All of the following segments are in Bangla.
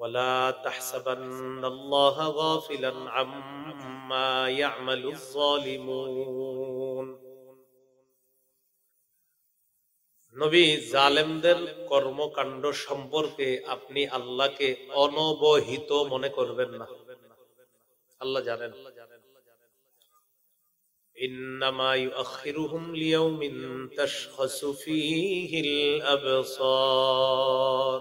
ولا تحسبن الله غافلا عما يعمل الظالمون নবী জালেমদের কর্মকাণ্ড সম্পর্কে আপনি আল্লাহকে অনবহিত মনে করবেন না। আল্লাহ জানেন। ইন্নামা ইউআখিরুহুম লিয়াউমিন তাশখাসু ফীহিল আবসার।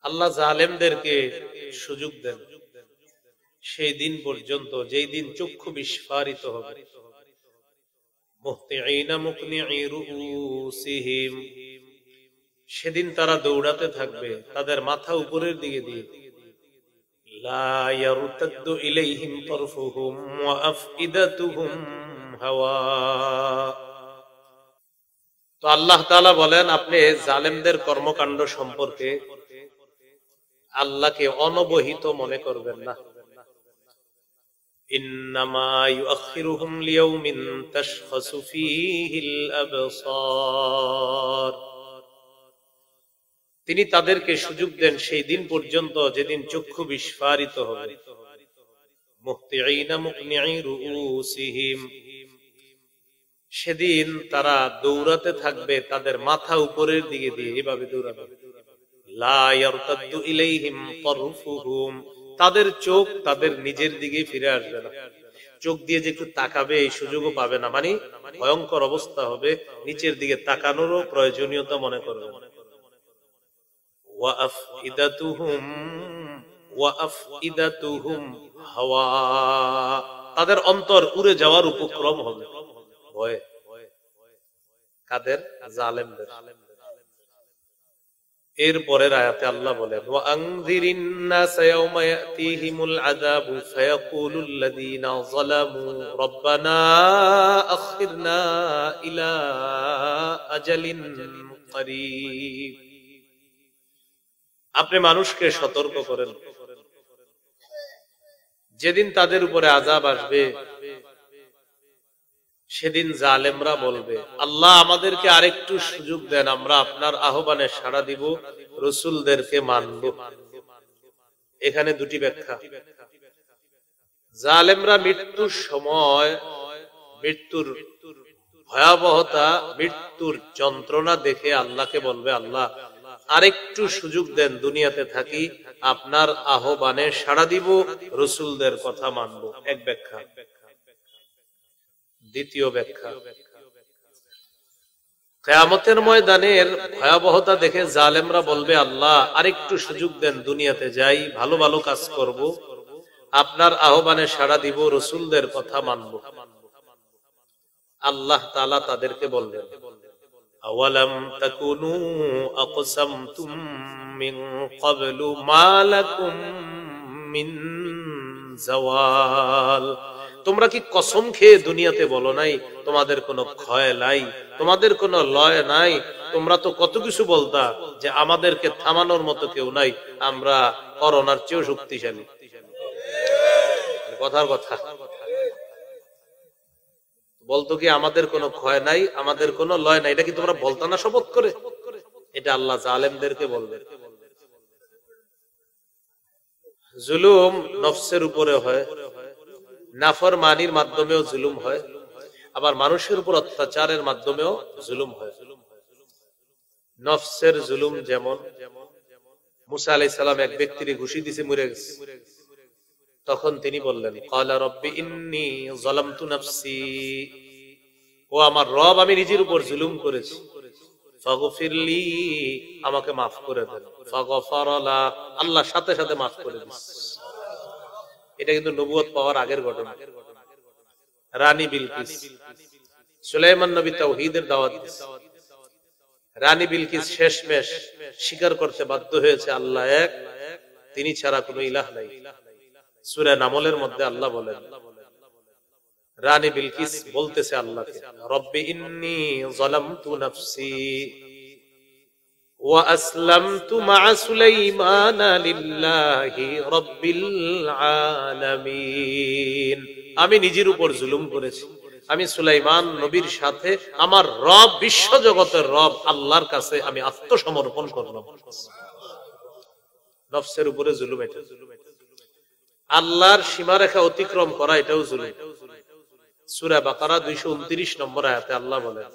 আল্লাহ জালেমদেরকে সুযোগ দেন সেই দিন পর্যন্ত যেই দিন চক্ষু বিস্ফারিত হবে। মুহতিঈনা মুকনিঈ রুউসিহিম, সেদিন তারা দৌড়াতে থাকবে তাদের মাথা উপরের দিকে দিয়ে। লা ইয়ারতাদ্দু ইলাইহিম তারফুহুম ওয়া আফইদাতুহুম হাওয়া। তো আল্লাহ তাআলা বলেন, আপনি জালেমদের কর্মকাণ্ড সম্পর্কে আল্লাহকে অনবহিত মনে করবেন না। ইন্নামা ইউআখিরুহুম লিয়াউমিন তাশখাসু ফীহিল আবসার। তিনি তাদেরকে সুযোগ দেন সেই দিন পর্যন্ত যেদিন চক্ষু বিস্ফারিত হবে। মুহতিঈনা মুকনিঈ রুউসিহিম, সেদিন তারা দৌড়াতে থাকবে তাদের মাথা উপরের দিকে দিয়ে, এভাবে দৌড়াবে। লা ইয়ারতাদ্দু ইলাইহিম তারফুহুম, তাদের চোখ তাদের নিজের দিকে ফিরে আসবে না। চোখ দিয়ে যে একটু তাকাবে এই সুযোগও পাবে না, মানে ভয়ঙ্কর অবস্থা হবে। নিচের দিকে তাকানোরও প্রয়োজনীয়তা মনে করবে। ওয়া আফইদাতুহুম হাওয়া, তাদের অন্তর উড়ে যাওয়ার উপক্রম হবে ভয়ে। কাদের? জালেমদের। এর পরের আয়াতে আল্লাহ বলেন, ওয়া আনযিরিন নাস ইয়াওমা ইয়াতিহিমুল আযাবু ফায়াকুলুল লাযীনা যালামু রাব্বানা আখিরনা ইলা আজালিন করিব। আপনি মানুষকে সতর্ক করেন যেদিন তাদের উপরে আযাব আসবে, সেদিন জালেমরা বলবে, আল্লাহ আমাদেরকে আরেকটু সুযোগ দেন, আমরা আপনার আহ্বানে সাড়া দিব, রাসূলদেরকে মানব। এখানে দুটি ব্যাখ্যা। জালেমরা মৃত্যুর সময় মৃত্যুর ভয়াবহতা, মৃত্যুর যন্ত্রণা দেখে আল্লাহকে বলবে, আল্লাহ আরেকটু সুযোগ দেন, দুনিয়াতে থাকি, আপনার আহ্বানে সাড়া দিব, রাসূলদের কথা মানব। এক ব্যাখ্যা। দ্বিতীয় ব্যাখ্যা, কিয়ামতের ময়দানের ভয়াবহতা দেখে জালেমরা বলবে, আল্লাহ আরেকটু সুযোগ দেন, দুনিয়াতে যাই, ভালো ভালো কাজ করব, আপনার আহ্বানে সাড়া দিব, রাসূলদের কথা মানব। আল্লাহ তাআলা তাদেরকে বলবেন, আওয়ালাম তাকুনু আকসামতুম মিন ক্বাবলু মা লাকুম মিন জাওয়াল। তোমরা কি কসম খেয়ে দুনিয়াতে বলো নাই তোমাদের কোনো ক্ষয় নাই, তোমাদের কোনো লয় নাই? তোমরা তো কত কিছু বলতা যে আমাদেরকে থামানোর মতো কেউ নাই, আমরা করোনার চেয়েও শক্তিশালী। কথার কথা বলতো কি আমাদের কোনো ক্ষয় নাই, আমাদের কোনো লয় নাই, এটা কি তোমরা বলতা না শপথ করে? এটা আল্লাহ জালেমদেরকে বলবেন। জুলুম নফসের উপরে হয়, নাফরমানির মাধ্যমেও জুলুম হয়, আবার মানুষের উপর অত্যাচারের মাধ্যমেও জুলুম হয়। নফসের জুলুম যেমন, মুসা আলাইহিস সালাম এক ব্যক্তিকে ঘুষি দিয়েছে, মরে গেছে। তখন তিনি বললেন, ক্বালা রাব্বি ইন্নী যালামতু নাফসি, ও আমার রব, আমি নিজের উপর জুলুম করেছি, ফাগফিরলি, আমাকে মাফ করে দেন। ফাগফারা লা, আল্লাহ সাথে সাথে মাফ করে দিয়েছেন। এটা কিন্তু নবুয়ত পাওয়ার আগের ঘটনা। রানী বিলকিস, সুলাইমান নবী তাওহীদের দাওয়াত দিয়েছে। রানী বিলকিস শেষমেশ স্বীকার করতে বাধ্য হয়েছে আল্লাহ এক, তিনি ছাড়া কোনো ইলাহ নাই। সূরা নামলের মধ্যে আল্লাহ বলেন, রানী বিলকিস বলতেছে আল্লাহকে, রব্বি ইন্নী যালামতু নাফসি ওয়া আসলামতু মা সুলাইমানা লিল্লাহি রাব্বিল আলামিন। আমি নিজের উপর জুলুম করেছি, আমি সুলাইমান নবীর সাথে আমার রব, বিশ্ব জগতের রব আল্লাহর কাছে আমি আত্মসমর্পণ করলাম। নফসের উপরে জুলুম এটা। আল্লাহর সীমারেখা অতিক্রম করা এটাও জুলুম। সূরা বাকারা 229 নম্বর আয়াতে আল্লাহ বলেন,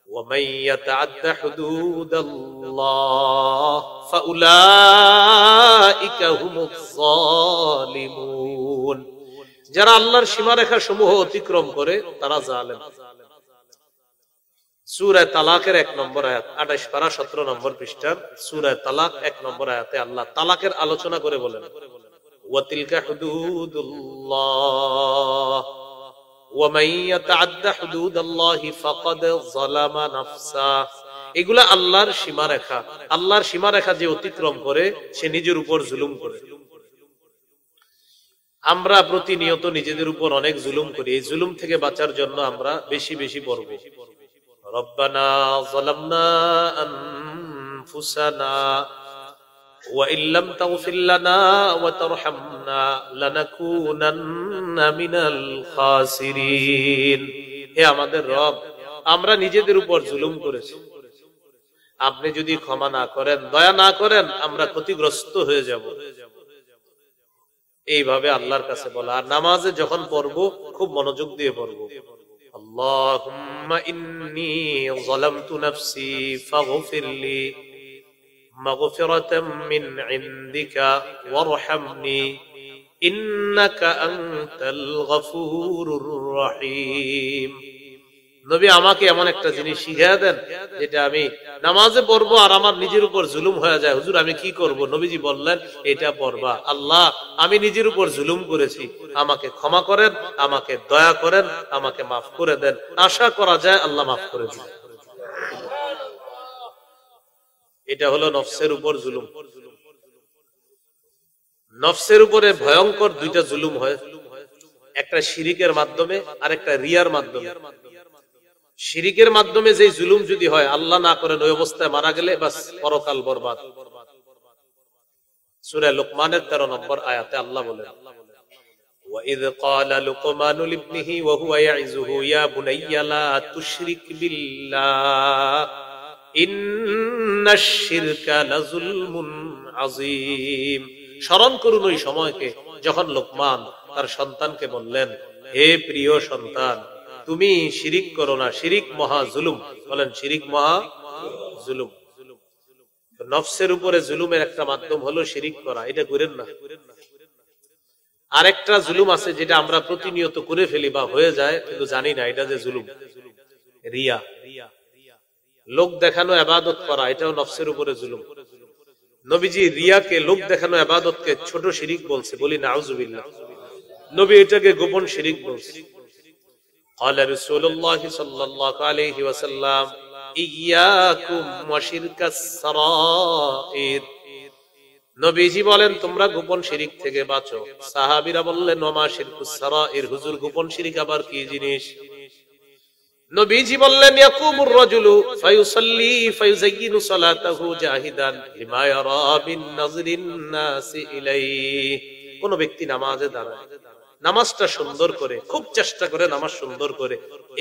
وَمَن يَتَعَدَّ حُدُودَ اللَّهِ فَأُولَئِكَ هُمُ الظَّالِمُونَ। যারা আল্লাহর সীমারেখা সমূহ অতিক্রম করে তারা জালেম। সূরা তালাকের 1 নম্বর আয়াত, 28 পারা 17 নম্বর পৃষ্ঠা, সূরা তালাক 1 নম্বর আয়াতে আল্লাহ তালাকের আলোচনা করে বলেন, وَتِلْكَ حُدُودُ اللَّهِ وَمَن يَتَعَدَّ حُدُودَ اللَّهِ فَقَدْ ظَلَمَ نَفْسَهُ। এগুলা আল্লাহর সীমারেখা। আল্লাহর সীমারেখা যে অতিক্রম করে সে নিজের উপর জুলুম করে। আমরা প্রতিনিয়ত নিজেদের উপর অনেক জুলুম করি। এই জুলুম থেকে বাঁচার জন্য আমরা বেশি বেশি পড়ব, রব্বানা যালামনা আনফুসানা ওয়া ইল্লাম তাগফির লানা ওয়া তারহামনা লানাকুনান্না মিনাল খাসিরিন। হে আমাদের রব, আমরা নিজেদের উপর জুলুম করেছি, আপনি যদি ক্ষমা না করেন, দয়া না করেন, আমরা ক্ষতিগ্রস্ত হয়ে যাব। এইভাবে আল্লাহর কাছে বলা। আর নামাজে যখন পড়বো খুব মনোযোগ দিয়ে পড়বো, আল্লাহুম্মা ইন্নী যালামতু নাফসি ফাগফিরলি মাগফিরাতাম মিন ইনদিকা ওয়ারহামনি ইন্নাকা আনতাল গফুরুর রহিম। নবী আমাকে এমন একটা জিনিস শিখিয়ে দেন যেটা আমি নামাজে পড়বো আর আমার নিজের উপর জুলুম হয়ে যায়। হুজুর আমি কি করব? নবীজি বললেন এটা পড়বা, আল্লাহ আমি নিজের উপর জুলুম করেছি, আমাকে ক্ষমা করেন, আমাকে দয়া করেন, আমাকে মাফ করে দেন। আশা করা যায় আল্লাহ মাফ করে দিবেন। এটা হলো নফসের উপর জুলুম। নফসের উপরে ভয়ঙ্কর দুইটা জুলুম হয়, একটা শিরিকের মাধ্যমে আর একটা রিয়ার মাধ্যমে। শিরিকের মাধ্যমে যে জুলুম যদি হয়, আল্লাহ না করেন ওই অবস্থায় মারা গেলে বাস পরকাল বরবাদ। সূরা লুকমানের 13 নম্বর আয়াতে আল্লাহ বলেন, وَإِذْ قَالَ لُقْمَانُ لِابْنِهِ وَهُوَ يَعِظُهُ يَا بُنَيَّ لَا تُشْرِكْ بِاللَّهِ إِنَّ الشِّرْكَ لَظُلْمٌ عَظِيمٌ। স্মরণ করুন ওই সময়কে যখন লোকমান তার সন্তানকে বললেন, হে প্রিয় সন্তান, তুমি শিরিক করো না, শিরিক মহা জুলুম। বলেন শিরিক মহা জুলুম। নফসের উপরে জুলুমের একটা মাধ্যম হলো শিরিক করা, এটা করেন না। আরেকটা জুলুম আছে যেটা আমরা প্রতিনিয়ত করে ফেলি বা হয়ে যায় কিন্তু জানি না, এটা যে জুলুম, রিয়া। লোক দেখানো ইবাদত করা, এটাও নফসের উপরে জুলুম। নবীজি রিয়াকে, লোক দেখানো ইবাদতকে ছোট শিরিক বলছে, বলি নাউজুবিল্লাহ। নবী এটাকে গোপন শিরিক বলছে। قال رسول الله صلى الله عليه وسلم إياكم وشرك السرائر। নবীজি বলেন তোমরা গোপন শিরিক থেকে বাঁচো। সাহাবীরা বললেন ওমা শিরকুস সারাইর, হুজুর গোপন শিরিক আবার কি জিনিস? নবীজি বললেন ইয়াকুমুর রাজুলু ফায়ুসাল্লি ফায়ুযায়্যিনু সালাতাহু জাহিদান লিমা ইয়ারা বিন নাযরিন নাসি ইলাইহি। কোন ব্যক্তি নামাজে দাঁড়ায়, নামাজটা সুন্দর করে, খুব চেষ্টা করে নামাজ সুন্দর করে,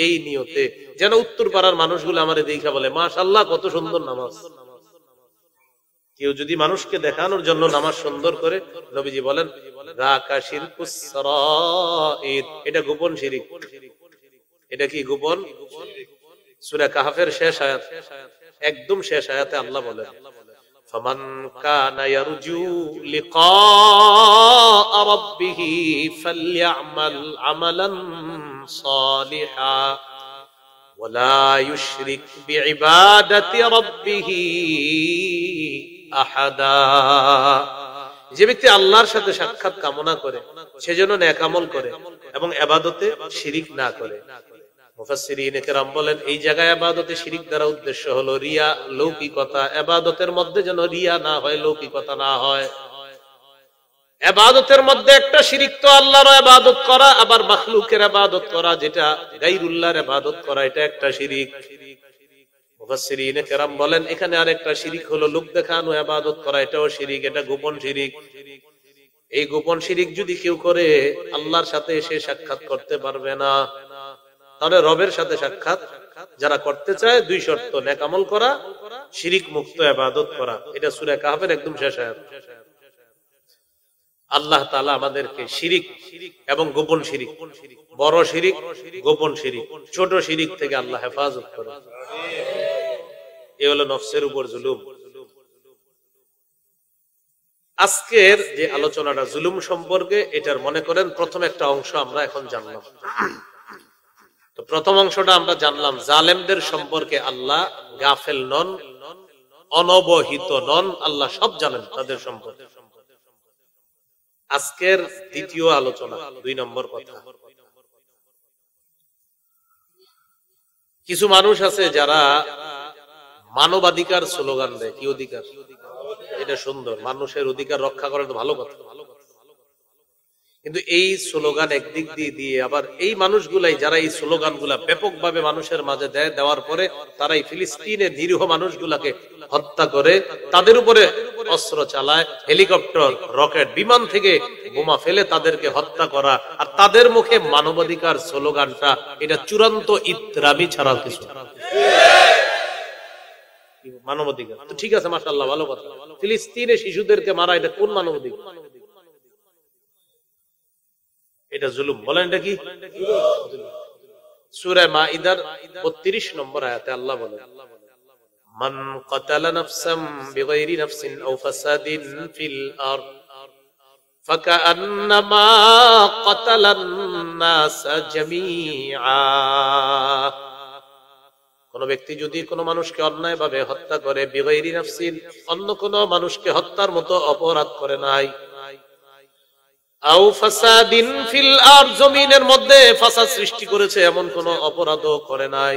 এই নিয়তে যেন উত্তর পাড়ার মানুষগুলো আমারে দেখা বলে মাশাআল্লাহ কত সুন্দর নামাজ। কেউ যদি মানুষকে দেখানোর জন্য নামাজ সুন্দর করে, নবীজি বলেন রাকা শিরকুস সারাইর, এটা গোপন শিরিক। এটা কি গোপন? সূরা কাহফের শেষ আয়াত, একদম শেষ আয়াতে আল্লাহ বলেন ফামান কানা ইয়ারজু লিকা রাব্বিহি ফালইআমাল আমালান সালিহা ওয়ালা ইউশরিক বিইবাদাতি রাব্বিহি আহাদা। যে ব্যক্তি আল্লাহর সাথে সাক্ষাৎ কামনা করে সেজন্য নেক আমল করে এবং ইবাদতে শিরিক না করে। মুফাসসিরিনে কেরাম বলেন এই জায়গায় ইবাদতে শিরিক দ্বারা উদ্দেশ্য হলো রিয়া, লৌকিকতা। ইবাদতের মধ্যে যেন রিয়া না হয়, লৌকিকতা না হয়। ইবাদতের মধ্যে একটা শিরিক তো আল্লাহর ইবাদত করা, আবার মাখলুকের ইবাদত করা, যেটা গায়রুল্লাহর ইবাদত করা, এটা একটা শিরিক। মুফাসসিরিনে কেরাম বলেন এখানে আরেকটা শিরিক হলো লোক দেখানো ইবাদত করা, এটাও শিরিক, এটা গোপন শিরিক। এই গোপন শিরিক যদি কেউ করে আল্লাহর সাথে এসে সাক্ষাৎ করতে পারবে না, তাহলে রবের সাথে সাক্ষাৎ যারা করতে চায় 2 শর্ত, নেক আমল করা, শিরিক মুক্ত ইবাদত করা। এটা সূরা কাহফের একদম শেষ আয়াত। আল্লাহ তাআলা আমাদেরকে শিরিক এবং গোপন শিরিক, বড় শিরিক, গোপন শিরিক, ছোট শিরিক থেকে আল্লাহ হেফাজত করে। এই হলো নফসের উপর জুলুম। আজকের যে আলোচনাটা জুলুম সম্পর্কে, এটার মনে করেন প্রথম একটা অংশ আমরা এখন জানলাম। তো প্রথম অংশটা আমরা জানলাম জালেমদের সম্পর্কে আল্লাহ গাফেল নন, অনবহিত নন, আল্লাহ সব জানেন তাদের সম্পর্কে। আজকের দ্বিতীয় আলোচনা, 2 নম্বর কথা। কিছু মানুষ আছে যারা মানবাধিকার স্লোগান দেয়। কি অধিকার? এটা সুন্দর, মানুষের অধিকার রক্ষা করা তো ভালো কথা, কিন্তু এই স্লোগান একদিক দিয়ে আবার এই মানুষগুলাই যারা এই স্লোগানগুলা ব্যাপকভাবে মানুষের মাঝে দেয়, দেওয়ার পরে তারাই ফিলিস্তিনের নিরীহ মানুষগুলাকে হত্যা করে, তাদের উপরে অস্ত্র চালায়, হেলিকপ্টার, রকেট, বিমান থেকে বোমা ফেলে তাদেরকে হত্যা করা। আর তাদের মুখে মানবাধিকার স্লোগানটা, এটা চূড়ান্ত ইতরামি ছাড়া কিছু। মানবাধিকার তো ঠিক আছে, মাশাআল্লাহ, ভালো কথা। ফিলিস্তিনে শিশুদেরকে মারা, এটা কোন মানবাধিকার? এটা জুলুম। বলেন এটা কি? সূরা মাইদার 32 নম্বর আয়াতে আল্লাহ বলেন, মান কাতালা নাফসাম বিগাইরি নাফসিন আও ফাসাদিন ফিল আরদ ফাকান্নামা কাতালান নাস জামিআ। কোন ব্যক্তি যদি কোন মানুষকে অন্যায়ভাবে হত্যা করে, বিগাইরি নাফসিন, অন্য কোন মানুষকে হত্যার মতো অপরাধ করে নাই, আও ফাসাদিন ফিল আরদ, জমিনের মধ্যে ফাসাদ সৃষ্টি করেছে, এমন কোন অপরাধও করে নাই,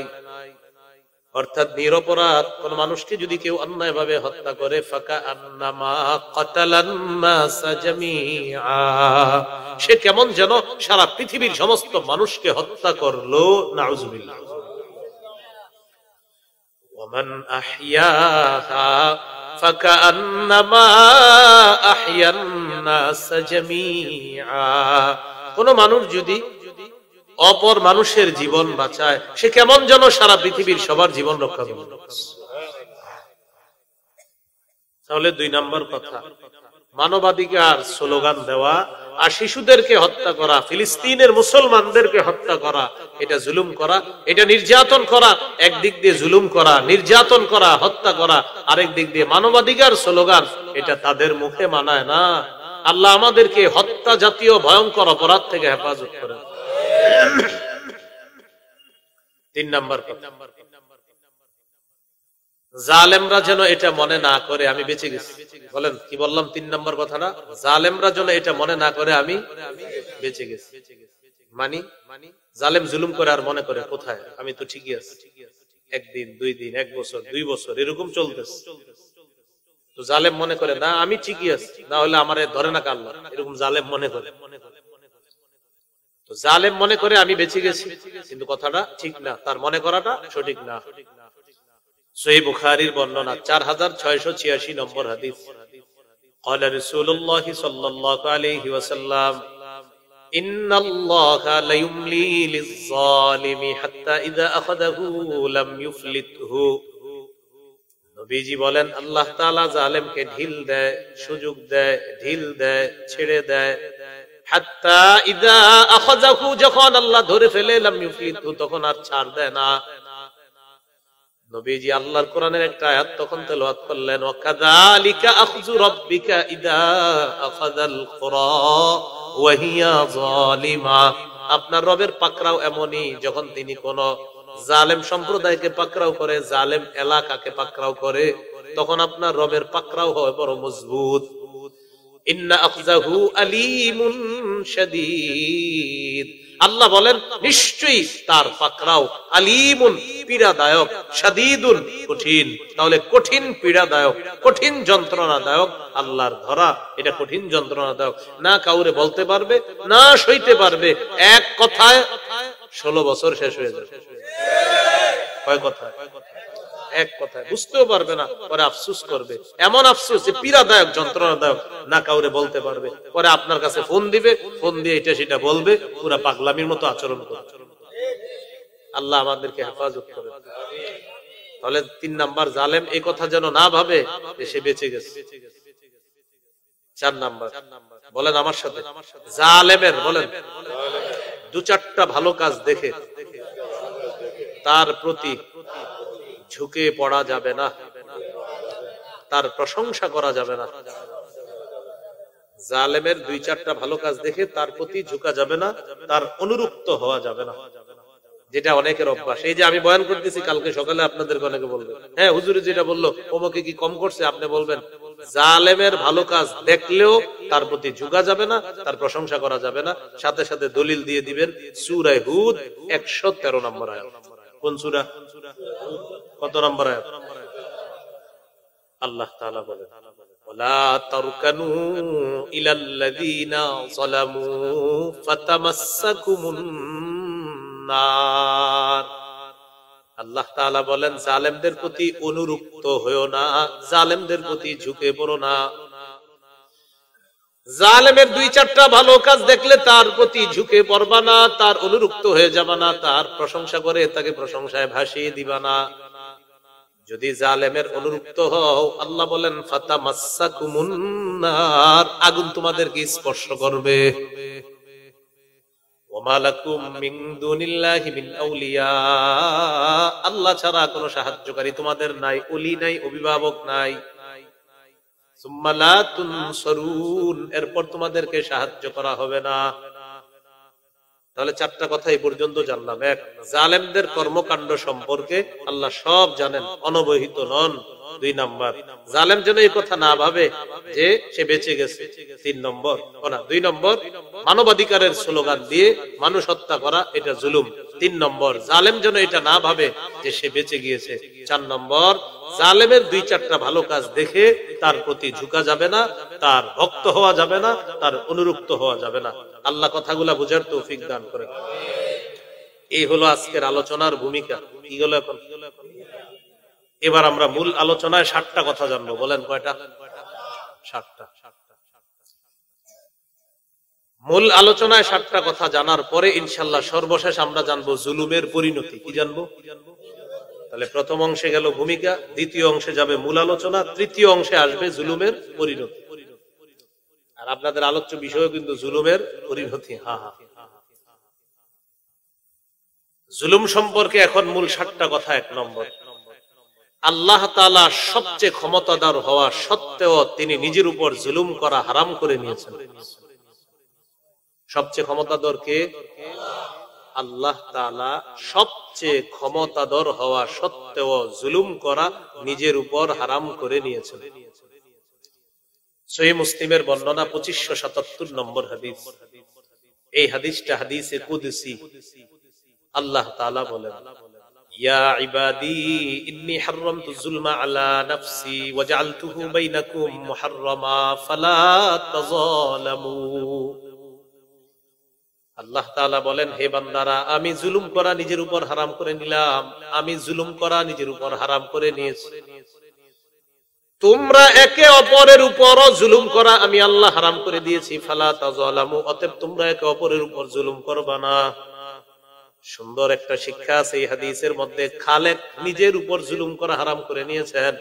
অর্থাৎ নিরপরাধ কোন মানুষকে যদি কেউ অন্যায়ভাবে হত্যা করে, ফাকান্নামা কাতালান নাস জামিআ, সে কেমন যেন সারা পৃথিবীর সমস্ত মানুষকে হত্যা করলো। নাউযুবিল্লাহ। ওয়ামান আহইয়াহা ফাকান্নামা আহইয়ান নাস জামিআ, কোন মানুষ যদি অপর মানুষের জীবন বাঁচায়, সে কেমন যেন সারা পৃথিবীর সবার জীবন রক্ষা করে। তাহলে 2 নম্বর কথা, মানবাধিকার স্লোগান দেওয়া আর শিশুদেরকে হত্যা করা, ফিলিস্তিনের মুসলমানদেরকে হত্যা করা, এটা জুলুম করা, এটা নির্যাতন করা। একদিক দিয়ে জুলুম করা, নির্যাতন করা, হত্যা করা, আরেক দিক দিয়ে মানবাধিকার স্লোগান, এটা তাদের মুখে মানায় না। আল্লাহ আমাদেরকে হত্যা জাতীয় ভয়ঙ্কর অপরাধ থেকে হেফাজত করেন। 3 নম্বর কথা, জালেমরা যেন এটা মনে না করে আমি বেঁচে গেছি। বলেন কি বললাম? 3 নম্বর কথাটা, জালেমরা যেন এটা মনে না করে আমি বেঁচে গেছি। মানি জালেম জুলুম করে আর মনে করে কোথায়, আমি তো ঠিকই আছি। 1 দিন, 2 দিন, 1 বছর, 2 বছর এরকম চলতেছে। তো জালেম মনে করে না আমি ঠিকই আছি, না হলে আমারে ধরে না আল্লাহ, এরকম জালেম মনে করে। তো জালেম মনে করে আমি বেঁচে গেছি, কিন্তু কথাটা ঠিক না, তার মনে করাটা সঠিক না। সহিহ বুখারীর বর্ণনা 4686 নম্বর হাদিস, قال رسول الله صلى الله عليه وسلم إن الله لا يملي للظالم حتى إذا أخذه لم يفلته। নবীজি বলেন, আল্লাহ তাআলা জালেমকে ঢিল দেয়, সুযোগ দেয়, ঢিল দেয়, ছেড়ে দেয়, হাত্তা ইযা আখাযাহু, যখন আল্লাহ ধরে ফেলে, লাম ইউফলিতহু, তখন আর ছাড় দেয় না। নবীজি আল্লাহর কোরআনের একটা আয়াত তখন তেলাওয়াত করলেন, ওয়া কাযালিকা আখযু রাব্বিকা ইযা আখাযাল কুরা ওয়া হিয়া যালিমা। আপনার রবের পাকড়াও এমনই, যখন তিনি কোন জালেম সম্প্রদায়কে পাকড়াও করে, জালেম এলাকাকে পাকড়াও করে, তখন আপনার রবের পাকড়াও হয় বড় মজবুত। ইন্না আখযাহু আলীমুন শাদীদ, আল্লাহ বলেন নিশ্চয়ই তার পাকড়াও আলীমুন পীড়াদায়ক, শাদীদুন কঠিন। তাহলে কঠিন পীড়াদায়ক, কঠিন যন্ত্রণাদায়ক আল্লাহর ধরা, এটা কঠিন যন্ত্রণাদায়ক। না কাউরে বলতে পারবে, না সইতে পারবে। এক কথায় 16 বছর শেষ হয়ে যাবে। কয় কথা? এক কথায় বুঝতেও পারবে না, পরে আফসোস করবে। এমন আফসোস যে পীড়াদায়ক, যন্ত্রণাদায়ক, না কাউরে বলতে পারবে। পরে আপনার কাছে ফোন দিবে, ফোন দিয়ে এটা সেটা বলবে, পুরা পাগলামির মতো আচরণ করবে। আল্লাহ আমাদেরকে হেফাজত করে। তাহলে 3 নাম্বার জালেম এই কথা যেন না ভাবে যে সে বেঁচে গেছে। 4 নাম্বার বলেন আমার সাথে, জালেমের বলেন 2-4টা ভালো কাজ দেখে তার প্রতি ঝুঁকে পড়া যাবে না, তার প্রশংসা করা যাবে না। জালেমের 2-4টা ভালো কাজ দেখে তার প্রতি ঝুঁকা যাবে না, তার অনুরক্ত হওয়া যাবে না, যেটা অনেকের অভ্যাস। এই যে আমি বয়ান করতেছি, কালকে সকালে আপনাদের অনেকে বলবে, হ্যাঁ হুজুরে যেটা বললো ওমকে কি কম করছে, আপনি বলবেন জালেমের ভালো কাজ দেখলেও তার প্রতি ঝুঁকা যাবে না, তার প্রশংসা করা যাবে না। সাথে সাথে দলিল দিয়ে দিবেন সূরা হুদ 113 নম্বর আয়াত। কোন সূরা? কত নম্বর আয়াত? আল্লাহ তাআলা বলেন, ওয়ালা তারকানু ইলাল্লাযীনা যালামু ফাতামাসসাকুমুন নার। আল্লাহ তাআলা বলেন জালেমদের প্রতি অনুরক্ত হয়ো না, জালেমদের প্রতি ঝুঁকে পড়ো না। জালেমের 2-4টা ভালো কাজ দেখলে তার প্রতি ঝুঁকে পড়বা না, তার অনুরক্ত হয়ে যাবা না, তার প্রশংসা করে তাকে প্রশংসায় ভাসিয়ে দিবা না। যদি জালেমের অনুরক্ত হও, আল্লাহ বলেন ফাতামাসসাকুমুন নার, আগুন তোমাদেরকে স্পর্শ করবে। ওমা লাকুম মিন দুনিল্লাহি মিন আউলিয়া, আল্লাহ ছাড়া কোনো সাহায্যকারী তোমাদের নাই, ওলি নাই, অভিভাবক নাই। সুম্মা লা তুনসারুন, এরপর তোমাদেরকে সাহায্য করা হবে না। তাহলে 4টা কথা এই পর্যন্ত জানলাম। 1, জালেমদের কর্মকাণ্ড সম্পর্কে আল্লাহ সব জানেন, অনবহিত নন। 2 নাম্বার, জালেম যেন এই কথা না ভাবে যে সে বেঁচে গেছে। 3 নম্বর, 2 নম্বর, মানবাধিকারের স্লোগান দিয়ে মানুষ হত্যা করা এটা জুলুম। 3 নম্বর, জালেম যেন এটা না ভাবে যে সে বেঁচে গিয়েছে। 4 নম্বর, জালেমের 2-4টা ভালো কাজ দেখে তার প্রতি ঝুঁকা যাবে না, তার ভক্ত হওয়া যাবে না, তার অনুরক্ত হওয়া যাবে না। আল্লাহ কথাগুলা বুঝার তৌফিক দান করেন। এই হলো আজকের আলোচনার ভূমিকা। কি হলো এখন? এবার আমরা মূল আলোচনায় 7টা কথা জানবো। বলেন কয়টা? 7টা। মূল আলোচনায় 7টা কথা জানার পরে ইনশাআল্লাহ সর্বশেষ আমরা জানবো জুলুমের পরিণতি। কি জানবো? তাহলে প্রথম অংশে গেল ভূমিকা, দ্বিতীয় অংশে যাবে মূল আলোচনা, তৃতীয় অংশে আসবে জুলুমের পরিণতি। আর আপনাদের আলোচ্য বিষয় কিন্তু জুলুমের পরিণতি। জুলুম সম্পর্কে এখন মূল 7টা কথা। 1 নম্বর, আল্লাহ তাআলা সবচেয়ে ক্ষমতাধর হওয়া সত্ত্বেও তিনি নিজের উপর জুলুম করা হারাম করে নিয়েছেন। সবচেয়ে ক্ষমতাধর কে? আল্লাহ তাআলা সবচেয়ে ক্ষমতাধর হওয়া সত্ত্বেও জুলুম করা নিজের উপর হারাম করে নিয়েছেন। সহিহ মুসলিমের বর্ণনা 2577 নম্বর হাদিস। এই হাদিসটা হাদিসে কুদসি। আল্লাহ তাআলা বলেন, ইয়া ইবাদি ইন্নী হারামতু যুলমা আলা নাফসি ওয়া জাআলতুহু বাইনাকুম মুহাররামা ফালা তাযালামু। আল্লাহ তাআলা বলেন, হে বান্দারা, আমি জুলুম করা নিজের উপর হারাম করে নিলাম, আমি জুলুম করা নিজের উপর হারাম করে নিয়েছি। তোমরা একে অপরের উপরও জুলুম করা আমি আল্লাহ হারাম করে দিয়েছি। ফালা তাযালামু, অতএব তোমরা একে অপরের উপর জুলুম করবা না। সুন্দর একটা শিক্ষা আছে এই হাদিসের মধ্যে। খালেক নিজের উপর জুলুম করা হারাম করে নিয়েছেন,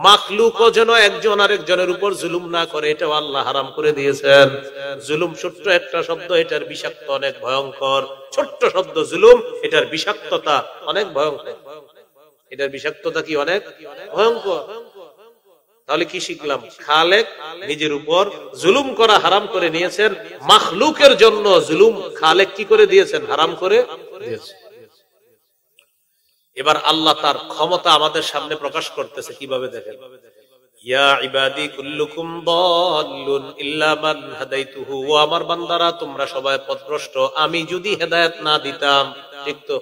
মাখলুকও যেন একজন আরেকজনের উপর জুলুম না করে এটাও আল্লাহ হারাম করে দিয়েছেন। জুলুম ছোট্ট একটা শব্দ, এটার বিষাক্ত অনেক ভয়ঙ্কর। ছোট্ট শব্দ জুলুম, এটার বিষাক্ততা অনেক ভয়ঙ্কর। এটার বিষাক্ততা কি? অনেক ভয়ঙ্কর। তাহলে কি শিখলাম? খালেক নিজের উপর জুলুম করা হারাম করে নিয়েছেন, মাখলুকের জন্য জুলুম খালেক কি করে দিয়েছেন? হারাম করে দিয়েছেন। এবার আল্লাহ তার ক্ষমতা আমাদের সামনে প্রকাশ করতেছে কিভাবে, দেখেন। ইয়া ইবাদি কুল্লুকুম দাল্লুন ইল্লা মান হাদাইতুহু, ও আমার বান্দারা তোমরা সবাই পথভ্রষ্ট, আমি যদি হেদায়েত না দিতাম। ঠিক তো?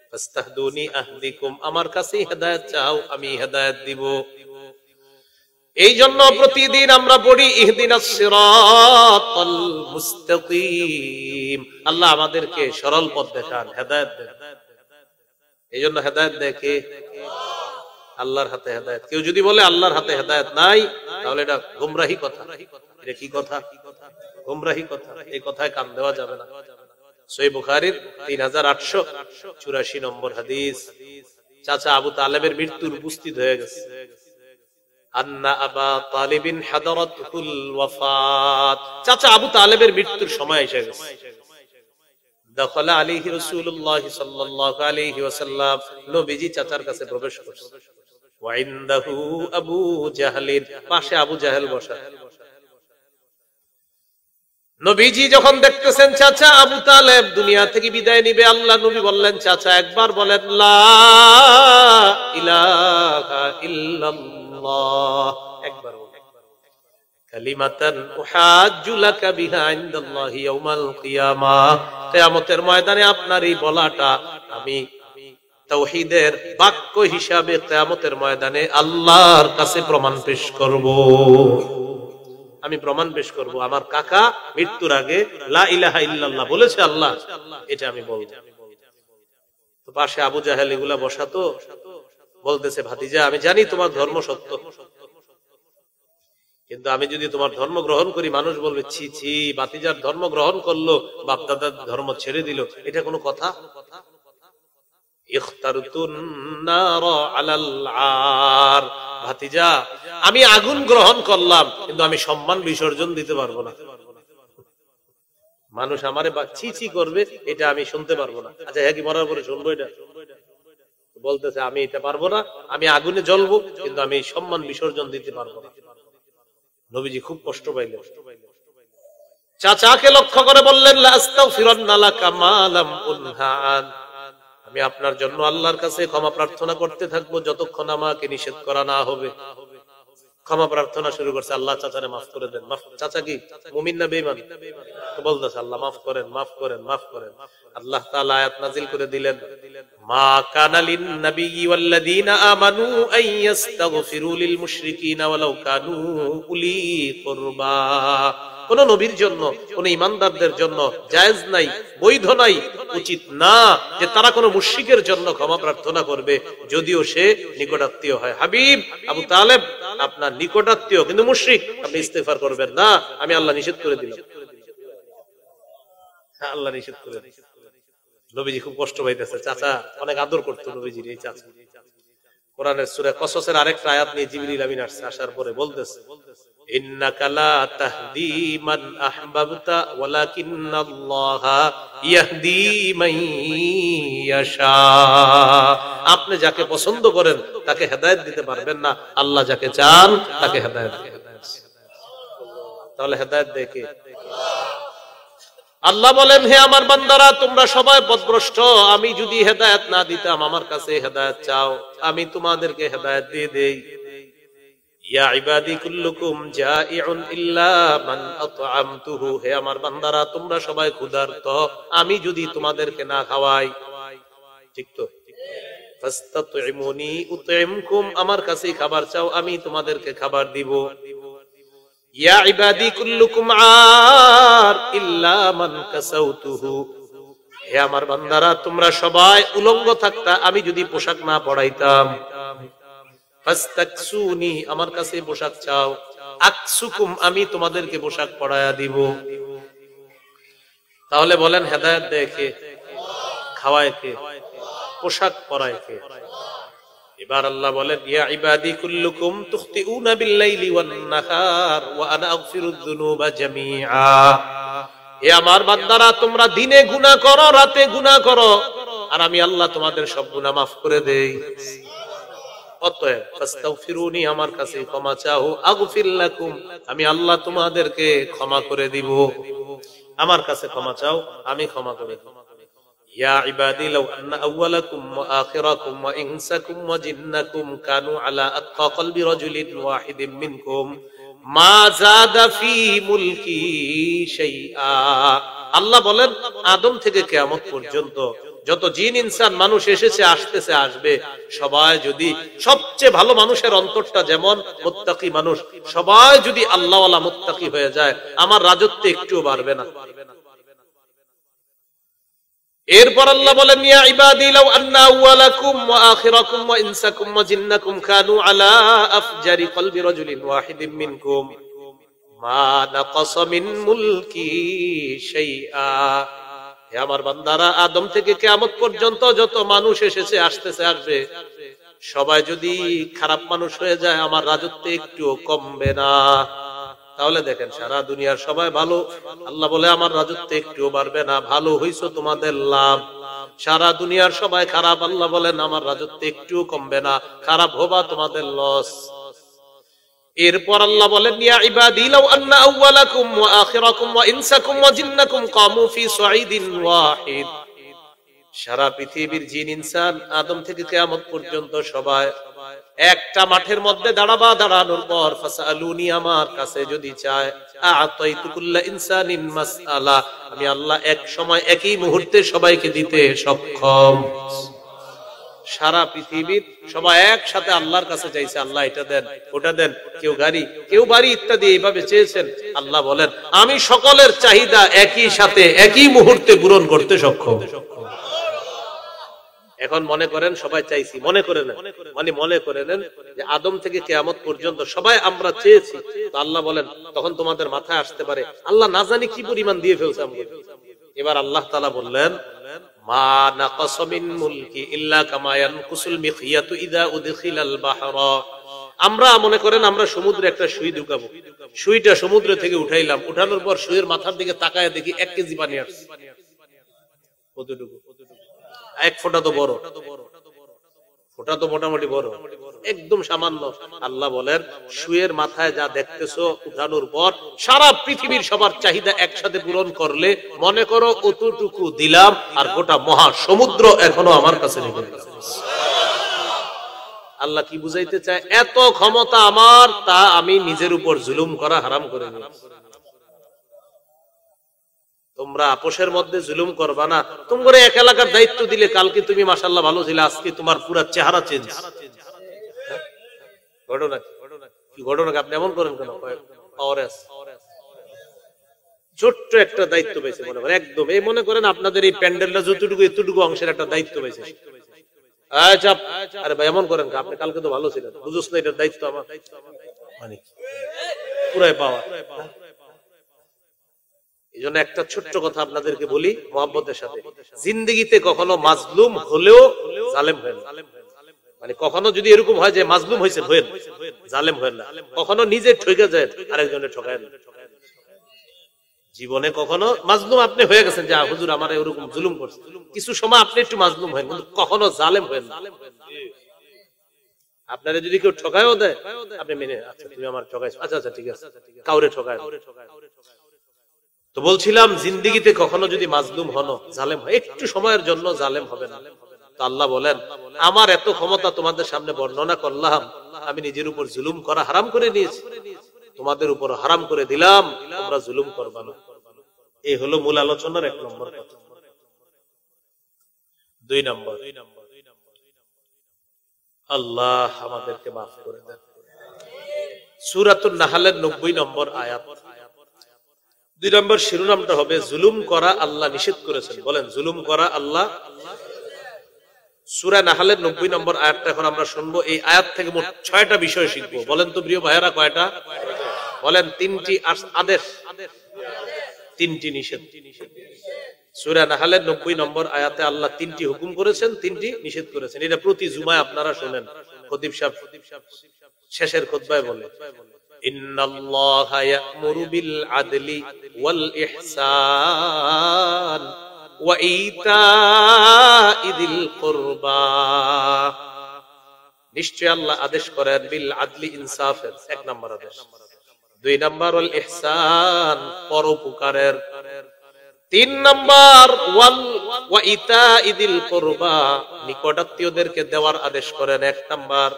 ফাস্তাহদুনি আহদিকুম, আমার কাছেই হেদায়েত চাও, আমি হেদায়েত দিব। এই জন্য প্রতিদিন আমরা পড়ি ইহদিনাস সিরাতাল মুস্তাকিম, আল্লাহ আমাদেরকে সরল পথ দেখান, হেদায়েত দেন। এই জন্য হেদায়েত দেখে আল্লাহর হাতে হেদায়েত। কেউ যদি বলে আল্লাহর হাতে হেদায়েত নাই, তাহলে এটা গোমরাহি কথা। এটা কি কথা? গোমরাহি কথা। এই কথায় কান দেওয়া যাবে না। সহিহ বুখারীর 3884 নম্বর হাদিস। চাচা আবু তালেবের মৃত্যুর উপস্থিত হয়ে গেছে। আন্না আবা তালিবিন হাদারাতুল ওয়াফাত, চাচা আবু তালেবের মৃত্যুর সময় এসে গেছে। দাখালা আলাইহি রাসূলুল্লাহ সাল্লাল্লাহু আলাইহি ওয়াসাল্লাম, নবীজি চাচার কাছে প্রবেশ করছে। ওয়া ইনদাহু আবু জাহলিন, পাশে আবু জাহেল বসা। নবীজি যখন দেখতেছেন চাচা আবু তালেব দুনিয়া থেকে বিদায় নিবে, আল্লাহ নবী বললেন, চাচা একবার বলেন লা ইলাহা ইল্লাল্লাহ, একবার বলেন কালিমাতান উহাজ্জু লাকা বিহা ইনদাল্লাহি ইয়াউমাল কিয়ামাহ, কিয়ামতের ময়দানে আপনার এই বলাটা আমি তাওহীদের বাক্য হিসাবে কিয়ামতের ময়দানে আল্লাহর কাছে প্রমাণ পেশ করব। আমি প্রমাণ পেশ করব আমার কাকা মৃত্যুর আগে লা ইলাহা ইল্লাল্লাহ বলেছে আল্লাহ, এটা আমি বলবো। তো পাশে আবু জাহেল এগুলা বসাতো, বলতেছে ভাতিজা আমি জানি তোমার ধর্ম সত্য, কিন্তু আমি যদি তোমার ধর্ম গ্রহণ করি মানুষ বলবে ছি ছি ভাতিজার ধর্ম গ্রহণ করলো, বাপ দাদার ধর্ম ছেড়ে দিল, এটা কোনো কথা? ইখতারতুন নার আলাল আর, ভাতিজা আমি আগুন গ্রহণ করলাম কিন্তু আমি সম্মান বিসর্জন দিতে পারবো না। মানুষ আমারে ছি ছি করবে এটা আমি শুনতে পারবো না। আচ্ছা হ্যাঁ কি মরার পরে শুনবো এটা? বলতেছে আমি এটা পারবো না, আমি আগুনে জ্বলবো কিন্তু আমি সম্মান বিসর্জন দিতে পারবো না। নবীজি খুব কষ্ট পাইলেন। চাচাকে লক্ষ্য করে বললেন লা আস্তাগফিরুন্না লাকা মা লাম উনহা আন, আমি আপনার জন্য আল্লাহর কাছে ক্ষমা প্রার্থনা করতে থাকবো যতক্ষণ আমাকে নিষেধ করা না হবে। ক্ষমা প্রার্থনা শুরু করছে, আল্লাহ চাচারে মাফ করে দেন। মাফ, চাচা কি মুমিন না বেঈমান? বলতেছে আল্লাহ মাফ করেন, মাফ করেন, মাফ করেন। আল্লাহ তাআলা আয়াত নাযিল করে দিলেন, মা কানা লিন নাবিয়্যি ওয়াল্লাযীনা আমানু আন ইস্তাগফিরু লিল মুশরিকিনা ওয়ালাউ কানু উলি কুরবা, কোন নবীর জন্য কোন ঈমানদারদের জন্য জায়েজ নাই, বৈধ নাই, উচিত না যে তারা কোন মুশরিকের জন্য ক্ষমা প্রার্থনা করবে যদিও সে নিকটাত্মীয় হয়। হাবিব আবু তালেব আপনার নিকটাত্মীয় কিন্তু মুশরিক, আপনি ইস্তেগফার করবেন না, আমি আল্লাহ নিষেধ করে দিলাম। আল্লাহ নিষেধ করে দিয়েছে। নবীজি খুব কষ্ট পাইতেছে, চাচা অনেক আদর করতো নবীজির এই চাচা। কোরআনের সূরা কসসের আরেকটা আয়াত নিয়ে জিবরিল আমিন আসছে, আসার পরে বলতেছে ইন্নাকা লা তাহদি মান আহবাবতা ওয়ালাকিন্নাল্লাহা ইয়াহদি মান ইয়াশা, আপনি যাকে পছন্দ করেন তাকে হেদায়েত দিতে পারবেন না, আল্লাহ যাকে চান তাকে হেদায়েত দেন। তাহলে হেদায়েত দেয় কে? আল্লাহ বলেন হে আমার বান্দারা তোমরা সবাই পথভ্রষ্ট, আমি যদি হেদায়েত না দিতাম, আমার কাছে হেদায়েত চাও আমি তোমাদেরকে হেদায়েত দিয়ে দেই। ইয়া ইবাদি কুল্লুকুম জাইউন ইল্লা মান আত'আমতুহু, হে আমার বান্দারা তোমরা সবাই ক্ষুধার্ত, আমি যদি তোমাদেরকে না খাওয়াই, ঠিক তো? ফাস্তাতইমুনি উতইমকুম, আমার কাছে খাবার চাও আমি তোমাদেরকে খাবার দিব। ইয়া ইবাদি কুল্লুকুম আর ইল্লা মান কাসাউতুহু, হে আমার বান্দারা তোমরা সবাই উলঙ্গ থাকতা, আমি যদি পোশাক না পরাইতাম। ফাস্তাকসুনি, আমার কাছে পোশাক চাও। আকসুকুম, আমি তোমাদেরকে পোশাক পরায়া দিব। তাহলে বলেন হেদায়েত দেয় কে? খাওয়ায় কে? পোশাক পরায় কে? এবার আল্লাহ বলেন ইয়া ইবাদি কুল্লুকুম তুখতিউনা বিল-লাইলি ওয়ান-নাহার ওয়া আনা আগফিরুয যুনুবা জামিআ, হে আমার বান্দারা তোমরা দিনে গুনাহ করো রাতে গুনাহ করো আর আমি আল্লাহ তোমাদের সব গুনাহ maaf করে দেই। অতএব ফাস্তাগফিরুনি, আমার কাছে ক্ষমা চাও, আগফির লাকুম, আমি আল্লাহ তোমাদেরকে ক্ষমা করে দিব। আমার কাছে ক্ষমা চাও, আমি ক্ষমা করে দেব। ইয়া ইবাদি লাউ আন্না আউওয়ালাকুম ওয়া আখিরাকুম ওয়া ইনসাকুম ওয়া জিন্নাকুম কানু আলা আতকা কলবি রাজুলিন ওয়াহিদিন মিনকুম মা যাদা ফি মুলকি শাইআ, আল্লাহ বলেন আদম থেকে কিয়ামত পর্যন্ত যত জিন ইনসান মানুষ এসেছে আসতেছে আসবে, সবাই যদি সবচেয়ে ভালো মানুষের অন্তরটা যেমন মুত্তাকি মানুষ, সবাই যদি আল্লাহওয়ালা মুত্তাকি হয়ে যায়, আমার রাজত্ব একটুও বাড়বে না। এরপর আল্লাহ বলেন ইয়া ইবাদি লাউ আন্না আউওয়ালাকুম ওয়া আখিরাকুম ওয়া ইনসাকুম ওয়া জিন্নাকুম কানু আলা আফজারি কলবি রাজুলিন ওয়াহিদিন মিনকুম মা নাকাসা মিন মুলকি শাইআ, হে আমার বান্দারা, আদম থেকে কিয়ামত পর্যন্ত যত মানুষ এসেছে, আসতেছে, আসবে, সবাই যদি খারাপ মানুষ হয়ে যায় আমার রাজত্ব একটুও কমবে না। তাহলে দেখেন সারা দুনিয়ার সবাই ভালো, আল্লাহ বলে আমার রাজত্ব একটুও বাড়বে না, ভালো হইছো তোমাদের লাভ। সারা দুনিয়ার সবাই খারাপ, আল্লাহ বলেন আমার রাজত্ব একটুও কমবে না, খারাপ হবা তোমাদের লস। এরপর আল্লাহ বলেন ইয়া ইবাদি লাউ আন্না আউওয়ালাকুম ওয়া আখিরাকুম ওয়া ইনসাকুম ওয়া জিন্নাকুম কামু ফি সাঈদিন ওয়াহিদ। সারা পৃথিবীর জিন ইনসান আদম থেকে কিয়ামত পর্যন্ত সবাই একটা মাঠের মধ্যে দাঁড়ানোর পর ফাসালুনি, আমার কাছে যদি চায়, আ'তাইতু কুল্লা ইনসানিন মাসআলা, আমি আল্লাহ এক সময় একই মুহূর্তে সবাইকে দিতে সক্ষম। সারা পৃথিবীর সবাই একসাথে আল্লাহর কাছে চাইছে, আল্লাহ এটা দেন ওটা দেন, কেউ গাড়ি কেউ বাড়ি ইত্যাদি এইভাবে চেয়েছেন। আল্লাহ বলেন আমি সকলের চাহিদা একই সাথে একই মুহূর্তে পূরণ করতে সক্ষম। এখন মনে করেন সবাই চাইছি, মনে করে নেন যে আদম থেকে কিয়ামত পর্যন্ত সবাই আমরা চেয়েছি, তো আল্লাহ বলেন তখন তোমাদের মাথায় আসতে পারে আল্লাহ না জানি কি পরিমাণ দিয়ে ফেলছে আমরা। এবার আল্লাহ তাআলা বললেন মা নাকাসা মিন মুলকি ইল্লা কামা ইয়ানকুসুল মিখিয়াতু ইযা উদখিলাল বাহরা। আমরা মনে করেন আমরা সমুদ্রে একটা সুই ঢুকাবো, সুইটা সমুদ্র থেকে উঠাইলাম, উঠানোর পর সুইয়ের মাথার দিকে তাকায় দেখি 1 কেজি পানি আসছে। কতটুকু? 1 ফোঁটা তো বড়, ফোঁটা তো মোটামুটি বড়, একদম সামান্য। আল্লাহ বলেন সুয়ের মাথায় যা দেখতেছো উঠানোর পর সারা পৃথিবীর সবার চাহিদা একসাথে পূরণ করলে মনে করো অতটুকু দিলাম, আর গোটা মহা সমুদ্র এখনো আমার কাছে রেখে গেছে। আল্লাহ কি বুঝাইতে চায়? এত ক্ষমতা আমার, তা আমি নিজের উপর জুলুম করা হারাম করে নিয়েছি। তোমরা আপোষের মধ্যে জুলুম করবা না। তোমরা এক এলাকার দায়িত্ব দিলে, কালকে তুমি মাশাআল্লাহ ভালো ছিলে, আজকে তোমার পুরো চেহারা চেঞ্জ। ঘটনা কি? ঘটনা আপনি এমন করেন কেন? ছোট্ট একটা দায়িত্ব পেয়েছে মনে করেন, একদম এই মনে করেন আপনাদের এই প্যান্ডেলটা যতটুকু এতটুকু অংশের একটা দায়িত্ব পেয়েছে। আচ্ছা আরে ভাই এমন করেন, আপনি কালকে তো ভালো ছিলেন, বুঝছ না এটার দায়িত্ব আমার, মানে পুরাই পাওয়া। এই জন্য একটা ছোট্ট কথা আপনাদেরকে বলি মহব্বতের সাথে, জিন্দেগিতে কখনো মাজলুম হলেও জালেম হয় না। মানে কখনো যদি এরকম হয় যে মাজলুম হয়েছে, হয়েন জালেম হয় না। কখনো নিজে ঠকে যায়, আরেকজনের ঠকায় না। জীবনে কখনো মাজলুম আপনি হয়ে গেছেন, যে হুজুর আমার এরকম জুলুম করছে, কিছু সময় আপনি একটু মাজলুম হয়, কিন্তু কখনো জালেম হয় না। আপনারা যদি কেউ ঠকায়ও দেয়, আপনি মেনে, আচ্ছা তুমি আমার ঠকাইছো, আচ্ছা আচ্ছা ঠিক আছে, কাউরে ঠকায়। তো বলছিলাম জিন্দেগিতে কখনো যদি মাজলুম হনো, জালেম হয়, একটু সময়ের জন্য জালেম হবে না। তো আল্লাহ বলেন আমার এত ক্ষমতা তোমাদের সামনে বর্ণনা করলাম, আমি নিজের উপর জুলুম করা হারাম করে নিয়েছি, তোমাদের উপর হারাম করে দিলাম, তোমরা জুলুম করবা না। এই হলো মূল আলোচনার 1 নম্বর কথা। 2 নম্বর, আল্লাহ আমাদেরকে মাফ করে দেন। সূরাতুন নাহলের 90 নম্বর আয়াত। 2 নম্বর শিরোনামটা হবে জুলুম করা আল্লাহ নিষেধ করেছেন। বলেন জুলুম করা আল্লাহ। সূরা নাহলের 90 নম্বর আয়াতটা এখন আমরা শুনবো। এই আয়াত থেকে মোট 6টা বিষয় শিখবো। বলেন তো প্রিয় ভাইয়েরা কয়টা? বলেন 3টি আদেশ, 3টি নিষেধ। সূরা নাহলের 90 নম্বর আয়াতে আল্লাহ 3টি হুকুম করেছেন, 3টি নিষেধ করেছেন। এটা প্রতি জুমায় আপনারা শুনেন, খতিব সাহেব শেষের খুতবায় বলে ইন্নাল্লাহা ইয়া'মুরু বিল আদলি ওয়াল ইহসান ওয়া ইতাইযিল কুরবা। নিশ্চয় আল্লাহ আদেশ করেন বিল আদলি, ইনসাফের 1 নম্বর আদেশ। 2 নম্বর ওয়াল ইহসান, পরোপকারের। 3 নম্বর ওয়া ইতাইযিল কুরবা, নিকটাত্মীয়দেরকে দেওয়ার আদেশ করেন 1 নম্বর।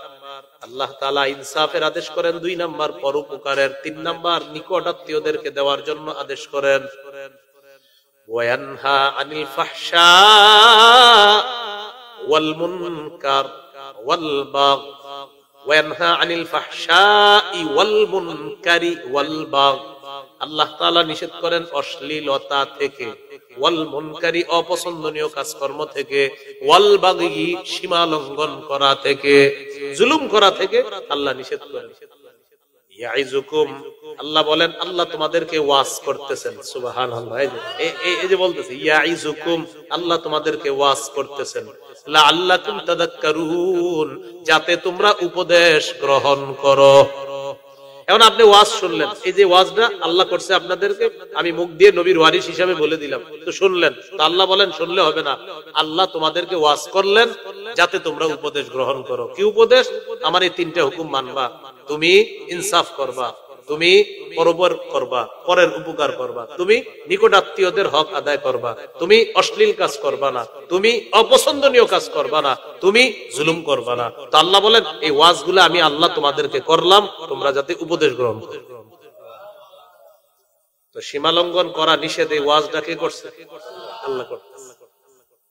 আল্লাহ তাআলা ইনসাফের আদেশ করেন 2 নম্বর, পরোপকারের 3 নম্বর, নিকটাত্মীয়দেরকে দেওয়ার জন্য আদেশ করেন। ওয়ায়ানহা আনিল ফাহশা ওয়াল মুনকার ওয়াল বাগ। ওয়ায়ানহা আনিল ফাহশাই ওয়াল মুনকারি ওয়াল বাগ। আল্লাহ তাআলা নিষেধ করেন অশ্লীলতা থেকে, ওয়াল মুনকারি অপছন্দনীয় কাজকর্ম থেকে, ওয়াল বাগি সীমা লঙ্ঘন করা থেকে, জুলুম করা থেকে আল্লাহ নিষেধ করেন। ইয়াইজুকুম, আল্লাহ বলেন আল্লাহ তোমাদেরকে ওয়াজ করতেছেন। সুবহানাল্লাহ। এই যে বলতেছে ইয়াইজুকুম, আল্লাহ তোমাদেরকে ওয়াজ করতেছেন। লাআল্লাকুম তাযাক্কারুন, যাতে তোমরা উপদেশ গ্রহণ করো। এখন আপনি ওয়াজ শুনলেন, এই যে ওয়াজটা আল্লাহ করছে আপনাদেরকে, আমি মুখ দিয়ে নবীর ওয়ারিস হিসাবে বলে দিলাম, তো শুনলেন। তো আল্লাহ বলেন শুনলে হবে না, আল্লাহ তোমাদেরকে ওয়াজ করলেন যাতে তোমরা উপদেশ গ্রহণ করো। কি উপদেশ? আমার এই তিনটা হুকুম মানবা, তুমি ইনসাফ করবা, তুমি পরোপকার করবা, পরের উপকার করবা, তুমি নিকট আত্মীয়দের হক আদায় করবা, তুমি অশ্লীল কাজ করবা না, তুমি অপছন্দনীয় কাজ করবা না, তুমি জুলুম করবা না। তো আল্লাহ বলেন এই ওয়াজগুলো আমি আল্লাহ তোমাদেরকে করলাম তোমরা যাতে উপদেশ গ্রহণ করো। তো সীমা লঙ্ঘন করা নিষেধ, এই ওয়াজটা কে করছে? আল্লাহ করতেছে।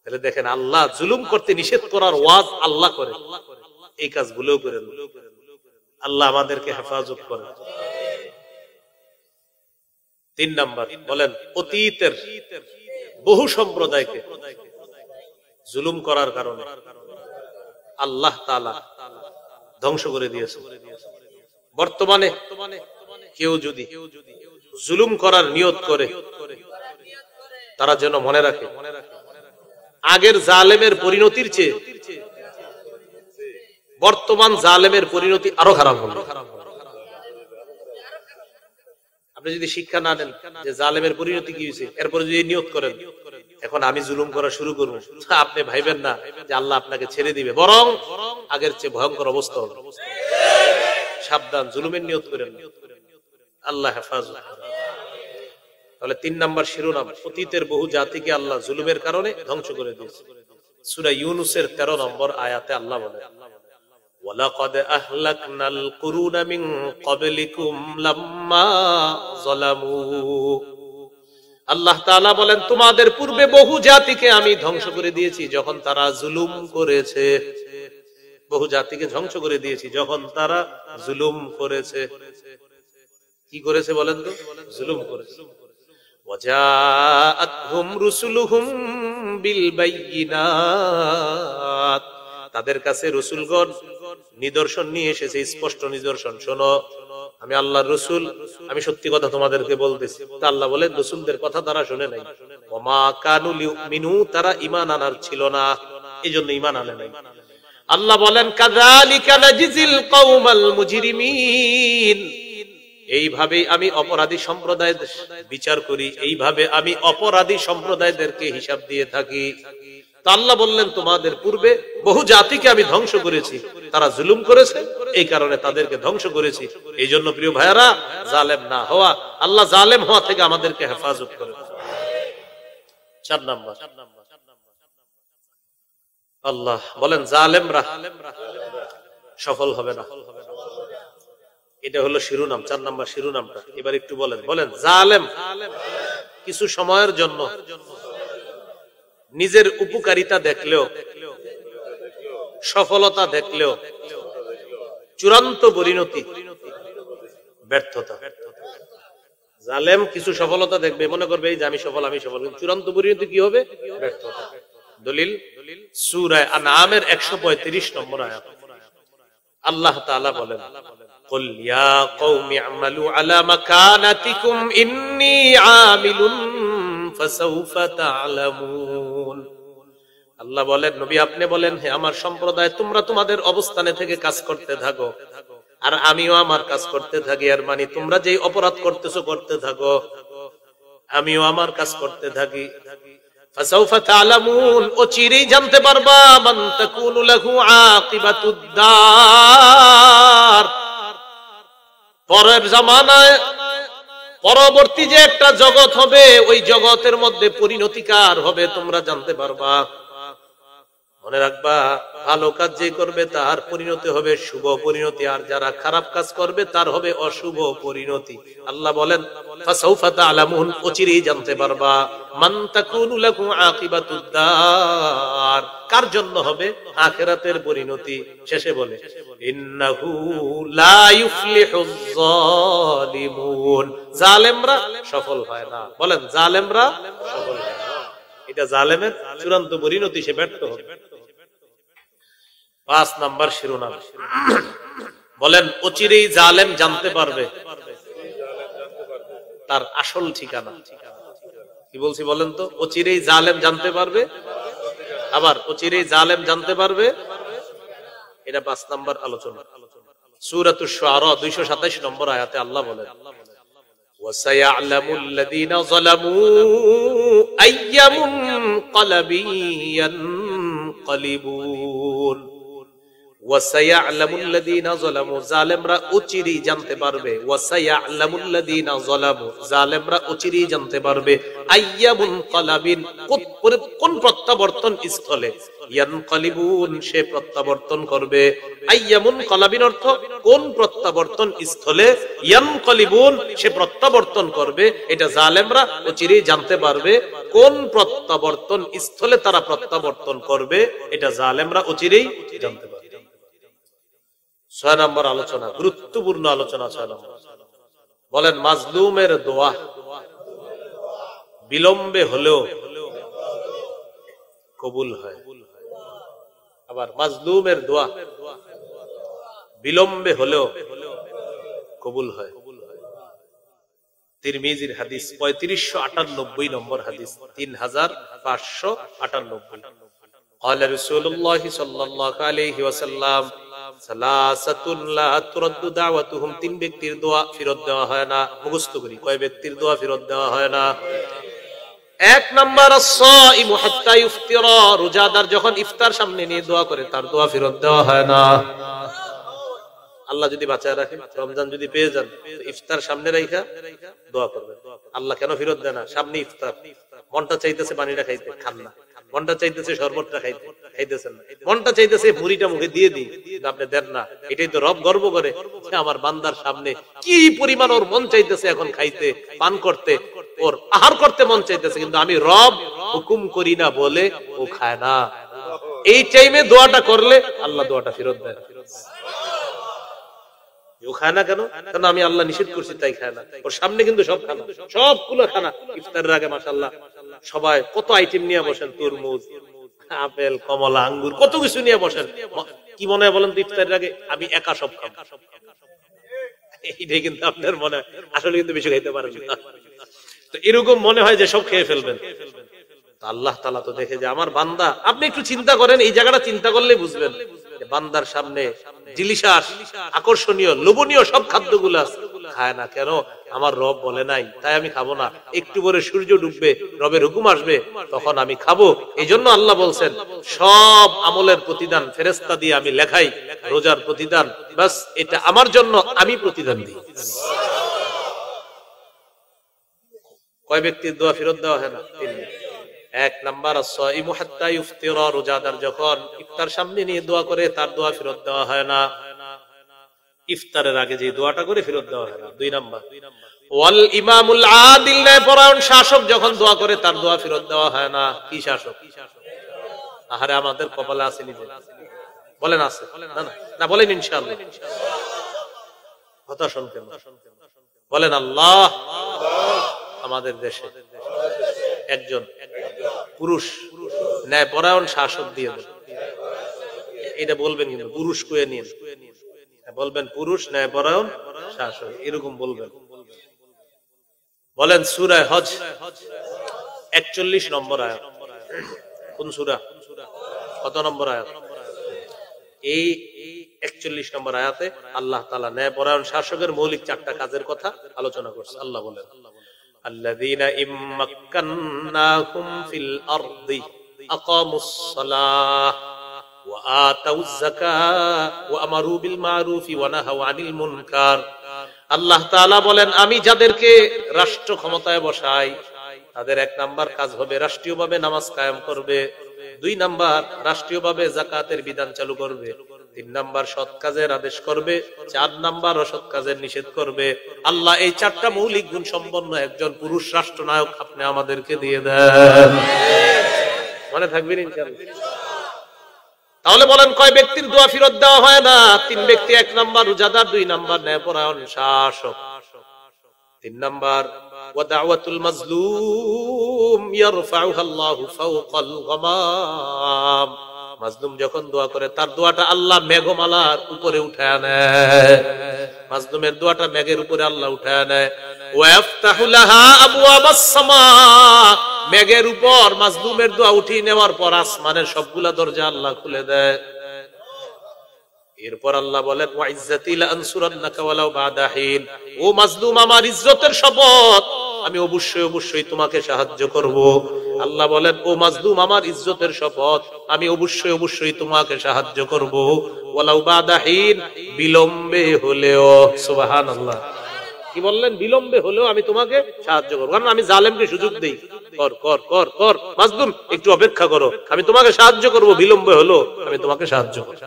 তাহলে দেখেন, আল্লাহ জুলুম করতে নিষেধ করার ওয়াজ আল্লাহ করে, এই কাজগুলোও করেন। আল্লাহ আমাদেরকে হেফাজত করে। 3 নাম্বার বলেন, অতীতের বহু সম্প্রদায়কে জুলুম করার কারণে আল্লাহ তাআলা ধ্বংস করে দিয়েছে। বর্তমানে কেউ যদি জুলুম করার নিয়ত করে, তারা যেন মনে রাখে আগের জালেমের পরিণতির চেয়ে বর্তমান জালেমের পরিণতি আরো খারাপ হবে। আপনি যদি শিক্ষা না নেন যে জালেমের পরিণতি কি হয়েছে, এরপরে যদি নিয়ত করেন এখন আমি জুলুম করা শুরু করব, আপনি ভাইবেন না যে আল্লাহ আপনাকে ছেড়ে দিবে, বরং আগের চেয়ে ভয়ঙ্কর অবস্থা হবে। সাবধান, জুলুমের নিয়ত করেন, আল্লাহ হেফাজত। তাহলে 3 নাম্বার শিরোনাম, অতীতের বহু জাতিকে আল্লাহ জুলুমের কারণে ধ্বংস করে দিয়েছে। সূরা ইউনূসের 13 নম্বর আয়াতে আল্লাহ বলেন, ওয়ালাকাদ আহলাকনাল কুরুনা মিন ক্বাবলিকুম লাম্মা যালামু। আল্লাহ তাআলা বলেন তোমাদের পূর্বে বহু জাতিকে আমি ধ্বংস করে দিয়েছি যখন তারা জুলুম করেছে। বহু জাতিকে ধ্বংস করে দিয়েছি যখন তারা জুলুম করেছে। কি করেছে বলেন তো? জুলুম করেছে। ওয়াজাআতহুম রুসুলুহুম বিল বাইয়িনাত, তাদের কাছে রাসূলগণ নিদর্শন নিয়ে এসেছে, স্পষ্ট নিদর্শন। শোনো, আমি আল্লাহর রাসূল, আমি সত্যি কথা তোমাদেরকে বলতেছি। তা আল্লাহ বলেন রাসূলদের কথা তারা শুনে নাই। ওমা কানু লিউমিনু, তারা ঈমান আনার ছিল না, এজন্য ঈমান আনে নাই। আল্লাহ বলেন কাযালিকা নাজিল কওমাল মুজরিমিন, এইভাবে আমি অপরাধী সম্প্রদায়দের বিচার করি, এইভাবে আমি অপরাধী সম্প্রদায়দেরকে হিসাব দিয়ে থাকি। তা আল্লাহ বললেন তোমাদের পূর্বে বহু জাতিকে আমি ধ্বংস করেছি, তারা জুলুম করেছে, এই কারণে তাদেরকে ধ্বংস করেছি। এই জন্য প্রিয় ভাইয়েরা, জালেম না হওয়া, আল্লাহ জালেম হওয়া থেকে আমাদেরকে হেফাজত করে। 4 নাম্বার, আল্লাহ বলেন জালেমরা সফল হবে না। এটা হলো শিরোনাম, 4 নাম্বার শিরোনামটা। এবার একটু বলেন জালেম কিছু সময়ের জন্য নিজের উপকারিতা দেখলেও, সফলতা দেখলেও চূড়ান্ত পরিণতি ব্যর্থতা। জালেম কিছু সফলতা দেখবে, মনে করবে এই যে আমি সফল, কিন্তু চূড়ান্ত পরিণতি কি হবে? ব্যর্থতা। দলিল সূরা আনআমের 135 নম্বর আয়াত। আল্লাহ তাআলা বলেন, কুল ইয়া কওমি আমালু আলা মাকানাতিকুম ইন্নী আমিলুন ফাসাউফা তা'লামুন। আল্লাহ বলেন, নবী আপনি বলেন, হে আমার সম্প্রদায়, তোমরা তোমাদের অবস্থানে থেকে কাজ করতে থাকো, আর আমিও আমার কাজ করতে থাকি। আর মানে তোমরা যেই অপরাধ করতেছো করতে থাকো, আমিও আমার কাজ করতে থাকি। ফাসাউফা তা'লামুন, অচিরেই জানতে পারবা মান তাকুনু লাহু আকিবাতুদ দার, পরের জামানায় পরবর্তী যে একটা জগৎ হবে, ওই জগতের মধ্যে পরিণতি কার হবে তোমরা জানতে পারবা। মনে রাখবা, ভালো কাজ যে করবে তার পরিণতি হবে শুভ পরিণতি, আর যারা খারাপ কাজ করবে তার হবে অশুভ পরিণতি। আল্লাহ বলেন ফাসাউফা তা'লামুন, অচিরেই জানতে পারবা মান তাকুনু লাহু আকিবাতুদ দার, কার জন্য হবে আখিরাতের পরিণতি। শেষে বলে ইন্নাহু লা ইউফলিহুজ যালিমুন, জালেমরা সফল হয় না। বলেন জালেমরা সফল হয় না, এটা জালেমের চূড়ান্ত পরিণতি, সে ব্যর্থ হবে। 5 নাম্বার শিরোনাম, বলেন অচিরেই জালেম জানতে পারবে তার আসল ঠিকানা। কি বলছি বলেন তো? অচিরেই জালেম জানতে পারবে, আবার অচিরেই জালেম জানতে পারবে। এটা 5 নম্বর আলোচনা। সূরাতুশ শুআরা 227 নম্বর আয়াতে আল্লাহ বলেন ওয়াসায়ালামুল লাযীনা যালামু আইয়া মুনকালাবিন ইয়ানকালিবুন। ওয়াসায়ালামুল লাযীনা যালামু, জালেমরা অচিরেই জানতে পারবে। ওয়াসায়ালামুল লাযীনা যালামু, জালেমরা অচিরেই জানতে পারবে। আইয়া মুনকালাবিন, কোন প্রত্যাবর্তন স্থলে। ইয়ানকালিবুন, সে প্রত্যাবর্তন করবে। আইয়া মুনকালাবিন অর্থ কোন প্রত্যাবর্তন স্থলে। ইয়ানকালিবুন, সে প্রত্যাবর্তন করবে। এটা জালেমরা অচিরেই জানতে পারবে। কোন প্রত্যাবর্তন স্থলে তারা প্রত্যাবর্তন করবে, এটা জালেমরা অচিরেই জানতে পারবে। 6 নম্বর আলোচনা, গুরুত্বপূর্ণ আলোচনা। 6 নম্বর বলেন মাজলুমের দোয়া বিলম্বে হলেও কবুল হয়। আবার মাজলুমের দোয়া বিলম্বে হলেও কবুল হয়। তিরমিজির হাদিস 3598 নম্বর হাদিস, 3598। قال رسول الله صلى الله عليه وسلم সালাসাতুন লা তুরাদ্দু দাওয়াতুহুম, 3 ব্যক্তির দোয়া ফেরত দেওয়া হয় না। মুখস্থ করি, কয় ব্যক্তির দোয়া ফেরত দেওয়া হয় না? 1 নাম্বার আস-সাইমু হাত্তা ইফতিরা, রোজাদার যখন ইফতার সামনে নিয়ে দোয়া করে তার দোয়া ফেরত দেওয়া হয় না। আল্লাহ যদি বাঁচায় রাখে, রমজান যদি পেয়ে যান, ইফতার সামনে রাখা দোয়া করবেন। আল্লাহ কেন ফেরত দেয় না? সামনে ইফতার, মনটা চাইতেছে পানিটা খাইতে, খান না। মনটা চাইতেছে শরবতটা খাইতে, খাইতেছেন না। মনটা চাইতেছে মুড়িটা মুখে দিয়ে দিই, আপনি দেন না। এটাই তো রব গর্ব করে, আমার বান্দার সামনে কি পরিমাণ ওর মন চাইতেছে এখন খাইতে, পান করতে, ওর আহার করতে মন চাইতেছে, কিন্তু আমি রব হুকুম করি না বলে ও খায় না। এই টাইমে দোয়াটা করলে আল্লাহ দোয়াটা ফেরত দেয়। ও খায় না কেন? কারণ আমি আল্লাহ নিষেধ করছি তাই খায় না। ওর সামনে কিন্তু সব খানা, সবগুলো খানা। ইফতারের আগে মাশাআল্লাহ সবাই কত আইটেম নিয়ে বসেন, তরমুজ, আপেল, কমলা, আঙ্গুর, কত কিছু নিয়ে বসেন। কি মনে হয় বলেন তো ইফতারের আগে? আমি একা সব খাবো। এইটাই কিন্তু আপনার মনে হয়, আসলে কিন্তু বেশি খাইতে পারেন না। তো এরকম মনে হয় যে সব খেয়ে ফেলবেন। আল্লাহ তাআলা তো দেখে যে আমার বান্দা, আপনি একটু চিন্তা করেন, এই জায়গাটা চিন্তা করলে বুঝবেন বান্দার সামনে ডিলিশাস, আকর্ষণীয়, লোভনীয় সব খাদ্যগুলো আছে, খায় না কেন? আমার রব বলে নাই তাই আমি খাবো না। একটু পরে সূর্য ডুববে, রবের হুকুম আসবে, তখন আমি খাবো। এই জন্য আল্লাহ বলছেন সব আমলের প্রতিদান ফেরেশতা দিয়ে আমি লেখাই, রোজার প্রতিদান বাস এটা আমার জন্য, আমি প্রতিদান দিই। কয় ব্যক্তির দোয়া ফেরত দেওয়া হয় না? 3। 1 নাম্বার আস-সাইমু হাত্তা ইফতিরা, রোজাদার যখন ইফতার সামনে নিয়ে দোয়া করে তার দোয়া ফেরত দেওয়া হয় না। ইফতারের আগে যে দোয়াটা করে ফেরত দেওয়া হয় না। 2 নাম্বার ওয়াল ইমামুল আদিল, ন্যায়পরায়ণ শাসক যখন দোয়া করে তার দোয়া ফেরত দেওয়া হয় না। কি শাসক? আহারে আমাদের কপালে আছে নিজে, বলেন আছে না? না বলেন ইনশাআল্লাহ। কথা শুনতেন, বলেন আল্লাহ আমাদের দেশে একজন পুরুষ ন্যায়পরায়ণ শাসক দিয়ে দেন। এটা বলবেন, কিন্তু পুরুষ কয়ে নিয়ে বলবেন পুরুষ ন্যায়পরায়ণ শাসক, এরকম বলবেন। বলেন সূরা হজ 41 নম্বর আয়াত। কোন সূরা? কত নম্বর আয়াত? এই 41 নম্বর আয়াতে আল্লাহ তাআলা ন্যায়পরায়ণ শাসকের মৌলিক 4টা কাজের কথা আলোচনা করছে। আল্লাহ বলেন الذين إن مكناهم في الأرض أقاموا الصلاة وآتوا الزكاة وأمروا بالمعروف ونهوا عن المنكر। আল্লাহ তাআলা বলেন আমি যাদেরকে রাষ্ট্র ক্ষমতায় বসাই তাদের 1 নাম্বার কাজ হবে রাষ্ট্রীয়ভাবে নামাজ কায়েম করবে, 2 নাম্বার রাষ্ট্রীয়ভাবে যাকাতের বিধান চালু করবে, 3 নাম্বার সৎ কাজের আদেশ করবে, 4 নাম্বার অসৎ কাজের নিষেধ করবে। আল্লাহ এই 4টা মৌলিক গুণ সম্পন্ন একজন পুরুষ রাষ্ট্রনায়ক আপনি আমাদেরকে দিয়ে দেন। মনে থাকবেন ইনশাআল্লাহ। তাহলে বলেন কয় ব্যক্তির দোয়া ফেরত দেওয়া হয় না? 3 ব্যক্তি। 1 নাম্বার রোজাদার, 2 নাম্বার ন্যায়পরায়ণ শাসক, 3 নাম্বার ওয়া দাওয়াতুল মাজলুম ইয়ারফাউহা আল্লাহু ফাওকাল গামাম। মাজলুম যখন দোয়া করে তার দোয়াটা আল্লাহ মেঘমালার উপরে উঠায় নেয়, মাজলুমের দোয়াটা মেঘের উপরে আল্লাহ উঠায় নেয়। ওয়াফতাহু লাহা আবওয়াবাস সামা, মেঘের উপর মাজলুমের দোয়া উঠিয়ে নেওয়ার পর আসমানের সবগুলা দরজা আল্লাহ খুলে দেয়। এরপর আল্লাহ বলেন ওয়া ইজ্জাতি লা আনসুরান্নাকা ওয়ালাউ বাদা হিন, ও মাজলুম আমার ইজ্জতের শপথ আমি অবশ্যই অবশ্যই তোমাকে সাহায্য করব। আল্লাহ বলেন ও মাজলুম আমার ইজ্জতের শপথ আমি অবশ্যই অবশ্যই তোমাকে সাহায্য করব, ওয়ালাউ বাদা হিন, বিলম্বে হলেও। সুবহানাল্লাহ। কি বললেন? বিলম্বে হলেও আমি তোমাকে সাহায্য করব। কারণ আমি জালেমকে সুযোগ দেই, কর কর কর কর মাজলুম একটু অপেক্ষা করো, আমি তোমাকে সাহায্য করব, বিলম্বে হলো আমি তোমাকে সাহায্য করব।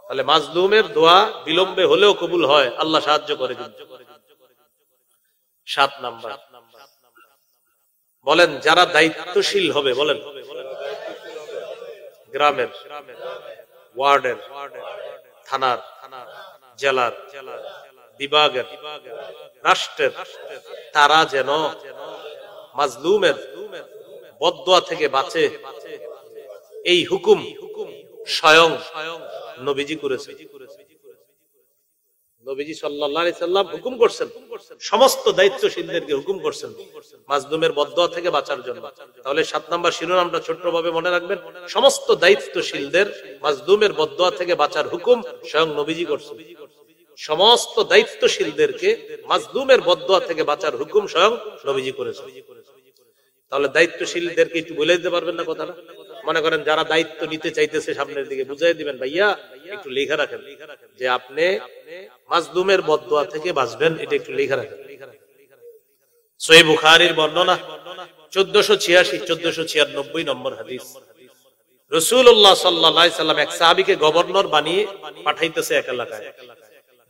তাহলে মাজলুমের দোয়া বিলম্বে হলেও কবুল হয়, আল্লাহ সাহায্য করে দিন। 7 নাম্বার বলেন যারা দায়িত্বশীল হবে, বলেন গ্রামের, ওয়ার্ডের, থানার, জেলার, বিভাগের, রাষ্ট্রের, তারা যেন মাজলুমের বদদোয়া থেকে বাঁচে, এই হুকুম স্বয়ং নবীজি করেছে। নবীজি সাল্লাল্লাহু আলাইহি সাল্লাম হুকুম করছেন, সমস্ত দায়িত্বশীলদেরকে হুকুম করছেন মাজলুমের বদদোয়া থেকে বাঁচার জন্য। তাহলে 7 নাম্বার শিরোনামটা ছোট্টভাবে মনে রাখবেন, সমস্ত দায়িত্বশীলদের মাজলুমের বদদোয়া থেকে বাঁচার হুকুম স্বয়ং নবীজি করছেন। সমস্ত দায়িত্বশীলদেরকে মাজলুমের বদদোয়া থেকে বাঁচার হুকুম স্বয়ং নবীজি করেছেন। তাহলে দায়িত্বশীলদেরকে একটু বলে দিতে পারবেন না কথাটা? মনে করেন যারা দায়িত্ব নিতে চাইতেছে সামনের দিকে বুঝাই দিবেন, ভাইয়া একটু লেখা রাখেন যে আপনি মাজলুমের বদদোয়া থেকে বাঁচবেন, এটা একটু লেখা রাখেন। সহিহ বুখারীর বর্ণনা 1486 1496 নম্বর হাদিস। রাসূলুল্লাহ সাল্লাল্লাহু আলাইহি সাল্লাম এক সাহাবীকে গভর্নর বানিয়ে পাঠাইতেছে এক এলাকায়।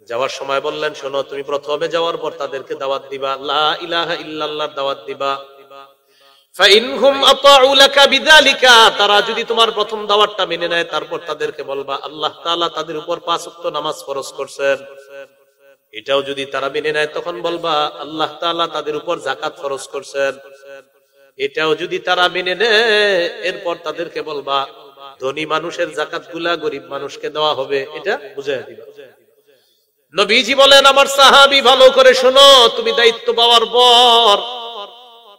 যাওয়ার সময় বললেন, শোনো তুমি প্রথমে যাওয়ার পর তাদেরকে দাওয়াত দিবা, লা ইলাহা ইল্লাল্লাহর দাওয়াত দিবা। ফাইনহুম আতাউ লাকা বিযালিকা, তারা যদি তোমার প্রথম দাওয়াতটা মেনে নেয় তারপর তাদেরকে বলবা আল্লাহ তাআলা তাদের উপর 5 ওয়াক্ত নামাজ ফরজ করেছেন। এটাও যদি তারা মেনে নেয় তখন বলবা আল্লাহ তাআলা তাদের উপর যাকাত ফরজ করেছেন। এটাও যদি তারা মেনে নেয় এরপর তাদেরকে বলবা ধনী মানুষের যাকাতগুলা গরীব মানুষকে দেওয়া হবে, এটা বুঝাইয়া দিবা। নবীজি বলেন আমার সাহাবী ভালো করে শোনো, তুমি দায়িত্ব পাওয়ার পর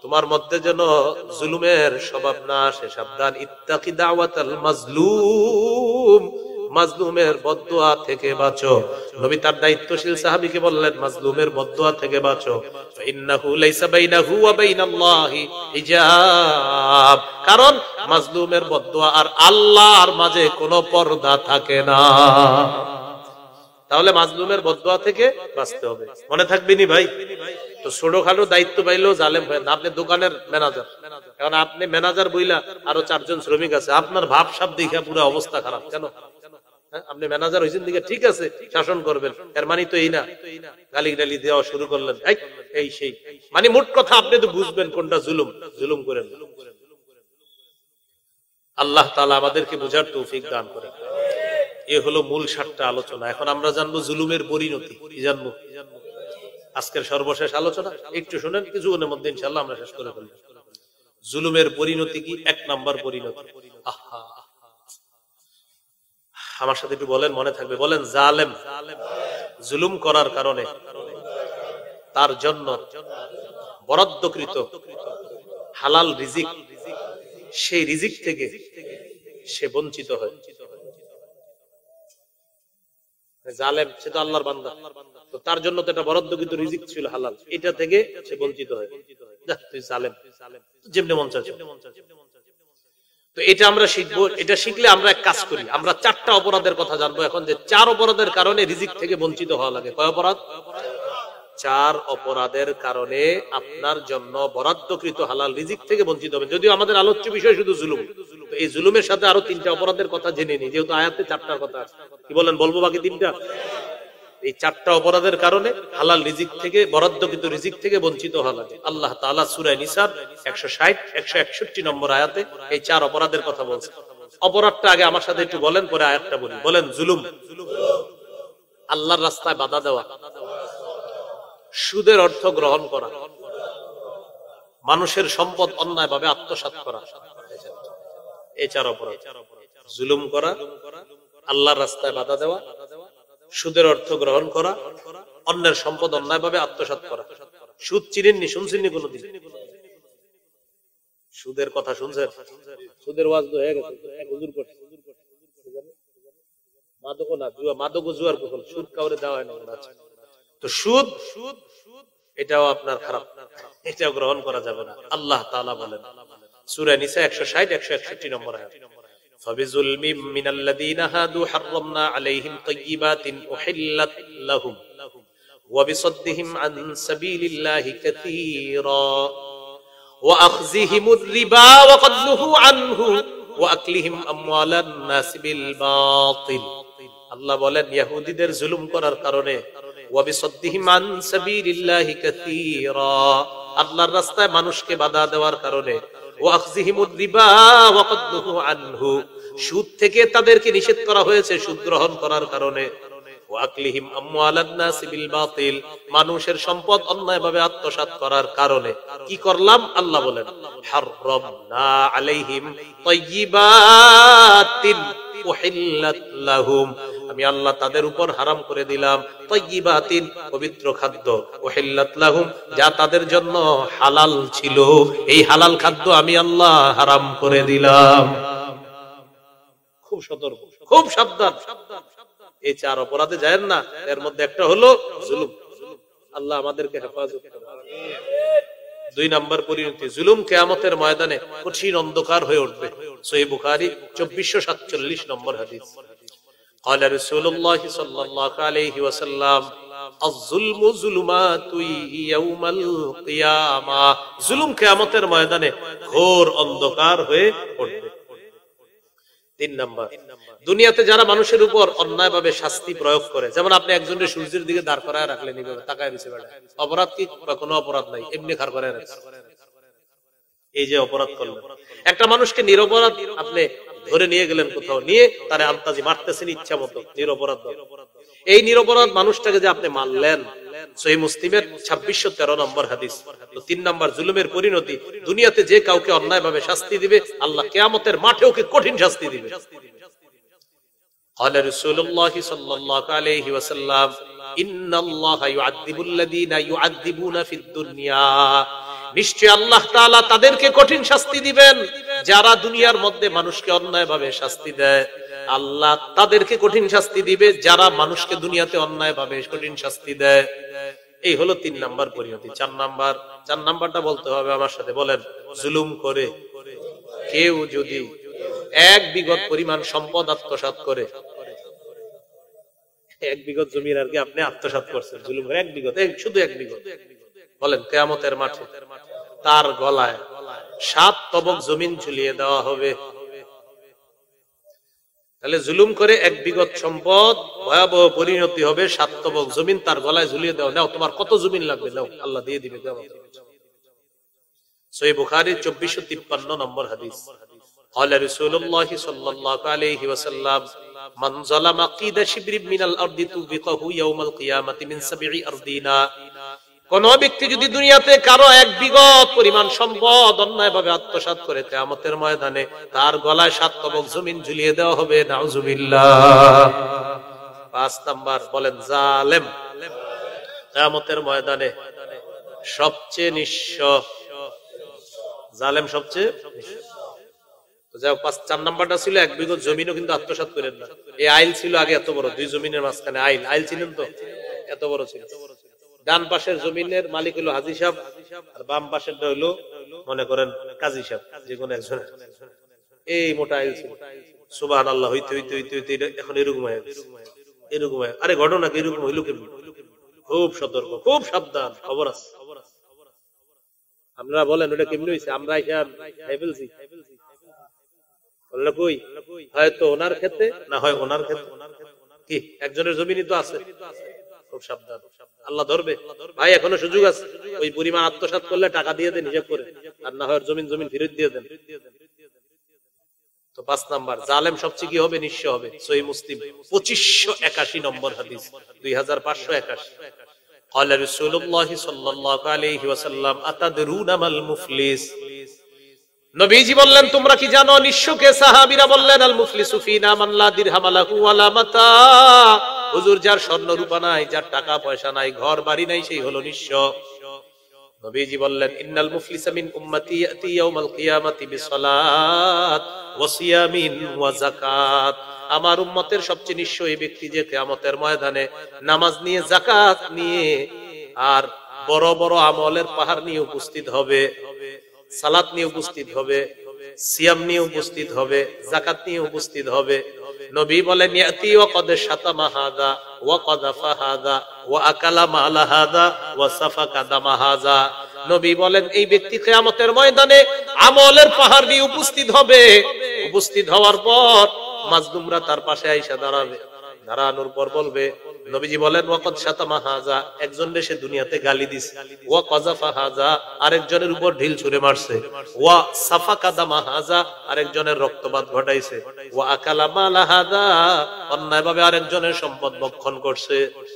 তোমার মধ্যে যেন জুলুমের স্বভাব না আসে, সাবধান। ইত্তাকি দাওয়াতাল মাজলুম, মাজলুমের বদদোয়া থেকে বাঁচো। নবী তার দায়িত্বশীল সাহাবীকে বললেন মাজলুমের বদদোয়া থেকে বাঁচো। ইন্নাহু লাইসা বাইনাহু ওয়া বাইনাল্লাহি হিজাব, কারণ মাজলুমের বদদোয়া আর আল্লাহর মাঝে কোনো পর্দা থাকে না। তাহলে মাজলুমের বদদোয়া থেকে বাঁচতে হবে, মনে থাকবে নি ভাই? তো ছোটখাটো দায়িত্ব পাইলেও জালেম হয় না। আপনি দোকানের ম্যানেজার, এখন আপনি ম্যানেজার বইলা আরো 4 জন শ্রমিক আছে, আপনার ভাব সাব দেখা পুরো অবস্থা খারাপ। কেন? আপনি ম্যানেজার হয়েছেন দিকে ঠিক আছে শাসন করবেন, এর মানে তো এই না গালি গালি দেওয়া শুরু করলেন এই সেই, মানে মোট কথা আপনি তো বুঝবেন কোনটা জুলুম, জুলুম করেন। আল্লাহ তাআলা আমাদেরকে বোঝার তৌফিক দান করেন। এ হলো মূল 7টা আলোচনা। এখন আমরা জানবো জুলুমের পরিণতি কি। জানবো আজকের সর্বশেষ আলোচনা, একটু শুনেন, কিছুক্ষণের মধ্যে ইনশাআল্লাহ আমরা শেষ করে ফেলব। জুলুমের পরিণতি কি? 1 নাম্বার পরিণতি, আমার সাথে একটু বলেন, মনে থাকবে, বলেন জালেম জুলুম করার কারণে তার জন্য বরাদ্দকৃত হালাল রিজিক, সেই রিজিক থেকে সে বঞ্চিত হয়। জালেম সে তো আল্লাহর বান্দা, তো তার জন্য তো এটা বরাদ্দকৃত রিজিক ছিল হালাল, এটা থেকে সে বঞ্চিত হয়। তুই জালেম, যেমনি মন চাচ্ছে। তো এটা আমরা শিখবো। এটা শিখলে আমরা এক কাজ করি, আমরা 4টা অপরাধের কথা জানবো এখন, যে 4 অপরাধের কারণে রিজিক থেকে বঞ্চিত হওয়া লাগে। কয় অপরাধ? 4 অপরাধের কারণে আপনার জন্য বরাদ্দকৃত হালাল রিজিক থেকে বঞ্চিত হবে। যদিও আমাদের আলোচ্য বিষয় শুধু জুলুম, তো এই জুলুমের সাথে আরো 3টা অপরাধের কথা জেনে নিই, যেহেতু আয়াতে 4টার কথা আছে। কি বলেন, বলবো বাকি 3টা? এই 4টা অপরাধের কারণে হালাল রিজিক থেকে, বরাদ্দকৃত রিজিক থেকে বঞ্চিত হওয়া লাগে। আল্লাহ তাআলা সূরা নিসার 160 161 নম্বর আয়াতে এই 4 অপরাধের কথা বলছে। অপরাধটা আগে আমার সাথে একটু বলেন, পরে আয়াতটা বলি। বলেন জুলুম, আল্লাহর রাস্তায় বাধা দেওয়া, সুদের অর্থ গ্রহণ করা, মানুষের সম্পদ অন্যায়ভাবে আত্মসাৎ করা, এই 4 অপরাধ। জুলুম করা, আল্লাহর রাস্তায় বাধা দেওয়া, সুদের অর্থ গ্রহণ করা, অন্যের সম্পদ অন্যায়ভাবে আত্মসাৎ করা। সুদ চিনেননি, শুনছেননি কোনোদিন? সুদের কথা শুনছেন? সুদের ওয়াজ তো হয়ে গেছে, হুজুর করছে। মাদক না, জুয়া, মাদক ও জুয়ার কখন সুদ কাউরে দেওয়া হয় না। তো সুদ এটাও আপনার খারাপ, এটাও গ্রহণ করা যাবে না। আল্লাহ তাআলা বলেন সূরা নিসা 160 161 নম্বর আয়াত, ফাবিজুলমিম মিনাল্লাযীনা হাদু হাররামনা আলাইহিম তাইয়্যিবাতিন উহিল্লাত লাহুম ওয়া বিসাদদিহিম আন সাবিলিল্লাহি কাসীরা ওয়া আখযিহিমুর রিবা ওয়া ক্বাদ নুহু আনহু ওয়া আকলিহিম আমওয়ালান নাস বিল বাতিল। আল্লাহ বলেন ইহুদীদের জুলুম করার কারণে, ওয়া বিসাদদিহিম আন সাবিলিল্লাহি কাসীরা, আল্লাহর রাস্তায় মানুষকে বাধা দেওয়ার কারণে, ওয়া আখযিহিমুর রিবা ওয়া ক্বাদ নুহু আনহু, সুদ থেকে তাদেরকে নিষেধ করা হয়েছে সুদ গ্রহণ করার কারণে, ওয়া আকলিহিম আমওয়ালান নাস বিল বাতিল, মানুষের সম্পদ অন্যায়ভাবে আত্মসাৎ করার কারণে। কি করলাম? আল্লাহ বলেন হাররামনা আলাইহিম তাইয়্যিবাতিন উহিল্লাত লাহুম, আমি আল্লাহ তাদের উপর হারাম করে দিলাম তাইয়্যিবাতিন, পবিত্র খাদ্য, উহিল্লাত লাহুম, যা তাদের জন্য হালাল ছিল, এই হালাল খাদ্য আমি আল্লাহ হারাম করে দিলাম। খুব সতর্ক, খুব সাবধান। এই 4 অপরাধে যায় না, এর মধ্যে একটা হলো জুলুম। আল্লাহ আমাদেরকে হেফাজত করুন। 2 নাম্বার পরিণতি, জুলুম কিয়ামতের ময়দানে কঠিন অন্ধকার হয়ে উঠবে। সহিহ বুখারী 2447 নম্বর হাদিস, قال رسول الله صلى الله عليه وسلم الظلم ظلمات يوم القيامة, জুলুম কিয়ামতের ময়দানে ঘোর অন্ধকার হয়ে উঠবে। 3 নাম্বার, দুনিয়াতে যারা মানুষের উপর অন্যায়ভাবে শাস্তি প্রয়োগ করে, যেমন আপনি একজনের সূর্যের দিকে দাঁড় করায় রাখলেন, এইভাবে তাকায় রইছে, বেটা অপরাধ কি? বা কোনো অপরাধ নাই, এমনি খাড় করায় রাখছেন, এই যে অপরাধ করলেন। একটা মানুষকে নিরপরাধ আপনি ধরে নিয়ে গেলেন কোথাও, নিয়ে তারে আন্তাজি মারতেছেন ইচ্ছা মতো, নিরপরাধ। এই নিরপরাধ মানুষটাকে যে আপনি মারলেন, সহিহ মুসলিমের 2613 নম্বর হাদিস। তো 3 নাম্বার জুলুমের পরিণতি, দুনিয়াতে যে কাউকে অন্যায়ভাবে শাস্তি দিবে, আল্লাহ কিয়ামতের মাঠে ওকে কঠিন শাস্তি দিবে। قال رسول الله صلى الله عليه وسلم ان الله يعذب الذين يعذبون في الدنيا, নিশ্চয় আল্লাহ তাআলা তাদেরকে কঠিন শাস্তি দিবেন যারা দুনিয়ার মধ্যে মানুষকে অন্যায়ভাবে শাস্তি দেয়। আল্লাহ তাদেরকে কঠিন শাস্তি দিবে যারা মানুষকে দুনিয়াতে অন্যায়ভাবে কঠিন শাস্তি দেয়। এই হলো 3 নাম্বার পরিণতি। 4 নাম্বারটা বলতে হবে আমার সাথে, বলেন। জুলুম করে কেউ যদি 1 বিঘত পরিমাণ সম্পদ আত্মসাৎ করে, 1 বিঘত জমির আর কি আপনি আত্মসাৎ করছেন, জুলুম করে 1 বিঘত, শুধু 1 বিঘত, বলেন কিয়ামতের মাঠে তার গলায় 7 তবক জমিন ঝুলিয়ে দেওয়া হবে। তাহলে জুলুম করে 1 বিঘত সম্পদ, ভয়াবহ পরিণতি হবে 7 তবক জমিন তার গলায় ঝুলিয়ে দেওয়া। নাও তোমার কত জমিন লাগবে, নাও, আল্লাহ দিয়ে দিবে। সহিহ বুখারী 2453 নম্বর হাদিস। قال رسول الله صلى الله عليه وسلم من ظلم قيد شبر من الارض توبقه يوم القيامه من 7 أرضنا, কোন ব্যক্তি যদি দুনিয়াতে কারো 1 বিঘত পরিমাণ সম্পদ অন্যায়ভাবে আত্মসাৎ করে, কিয়ামতের ময়দানে তার গলায় 7 তবক জমিন ঝুলিয়ে দেওয়া হবে। নাউজুবিল্লাহ। 5 নাম্বার, বলেন জালেম কিয়ামতের ময়দানে সবচেয়ে নিঃস্ব। জালেম সবচেয়ে নিঃস্ব। 4 নাম্বারটা ছিল 1 বিঘত জমিনও কিন্তু আত্মসাৎ করেন না। এই আইল ছিল আগে এত বড়, 2 জমিনের মাঝখানে আইল ছিলেন তো, এত বড় ছিল। ডান পাশের জমিনের মালিক হলো হাজী সাহেব, আর বাম পাশেরটা হলো মনে করেন কাজী সাহেব, যে কোনো একজন। এই মোটা আইল ছিল। সুবহানাল্লাহ। হইতে হইতে হইতে হইতে এখন এরকম হয়ে গেছে, এরকম হয়ে। আরে ঘটনা কি এরকম হইলো কেমন? খুব সতর্ক, খুব সাবধান, খবর আছে। আমরা বলেন ওটা কেমনি হয়েছে, আমরা ফেলছি, কই হয়তো ওনার ক্ষেত্রে না হয় ওনার ক্ষেত্রে, কি একজনের জমিনই তো আছে। খুব সাবধান, আল্লাহ ধরবে। ভাই এখনো সুযোগ আছে, ওই পরিমাণ আত্মসাৎ করলে টাকা দিয়ে দেন হিসাব করে, আর না হয় জমিন ফেরত দিয়ে দেন। তো 5 নাম্বার, জালেম সবচেয়ে কি হবে? নিঃস্ব হবে। সহিহ মুসলিম 2581 নম্বর হাদিস, 2581। قال رسول الله صلى الله عليه وسلم أتدرون ما المفلس, নবীজি বললেন তোমরা কি জানো নিঃস্বকে? সাহাবীরা বললেন আল মুফলিসু ফিনা মান লা দিরহাম লাহু ওয়ালা মাতা। হুজুর, যার স্বর্ণ রূপা নাই, যার টাকা পয়সা নাই, ঘর বাড়ি নাই, সেই হলো নিঃস্ব। নবীজি বললেন ইন্নাল মুফলিসা মিন উম্মতি ইয়াতি ইয়াউমাল কিয়ামাতি বিসসালাত ওয়া সিয়ামিন ওয়া যাকাত। আমার উম্মতের সবচেয়ে নিঃস্ব এই ব্যক্তি যে কিয়ামতের ময়দানে নামাজ নিয়ে, যাকাত নিয়ে আর বড় বড় আমলের পাহাড় নিয়ে উপস্থিত হবে, সালাত নিয়ে উপস্থিত হবে, সিয়াম নিয়ে উপস্থিত হবে, যাকাত নিয়ে উপস্থিত হবে। নবী বলেন ইয়াতি ওয়া কদ শাতামা হাযা ওয়া কযাফা হাযা ওয়া আকালা মালা হাযা ওয়া সাফাকা দামা হাযা। নবী বলেন এই ব্যক্তি কিয়ামতের ময়দানে আমলের পাহাড় নিয়ে উপস্থিত হবে। উপস্থিত হওয়ার পর মাজলুমরা তার পাশে আইসা দাঁড়াবে। দাঁড়ানোর পর বলবে, নবীজি বলেন ওয়া কদ শাতামা হাযা, একজন সে দুনিয়াতে গালি দিছে, ওয়া কযাফা হাযা, আরেকজনের উপর ঢিল ছুঁড়ে মারছে, ওয়া সাফাকা দামা হাযা, আরেকজনের রক্তপাত ঘটাইছে, ওয়া আকালা মালা হাযা, অন্যায়ভাবে আরেকজনের সম্পদ ভক্ষণ করছে।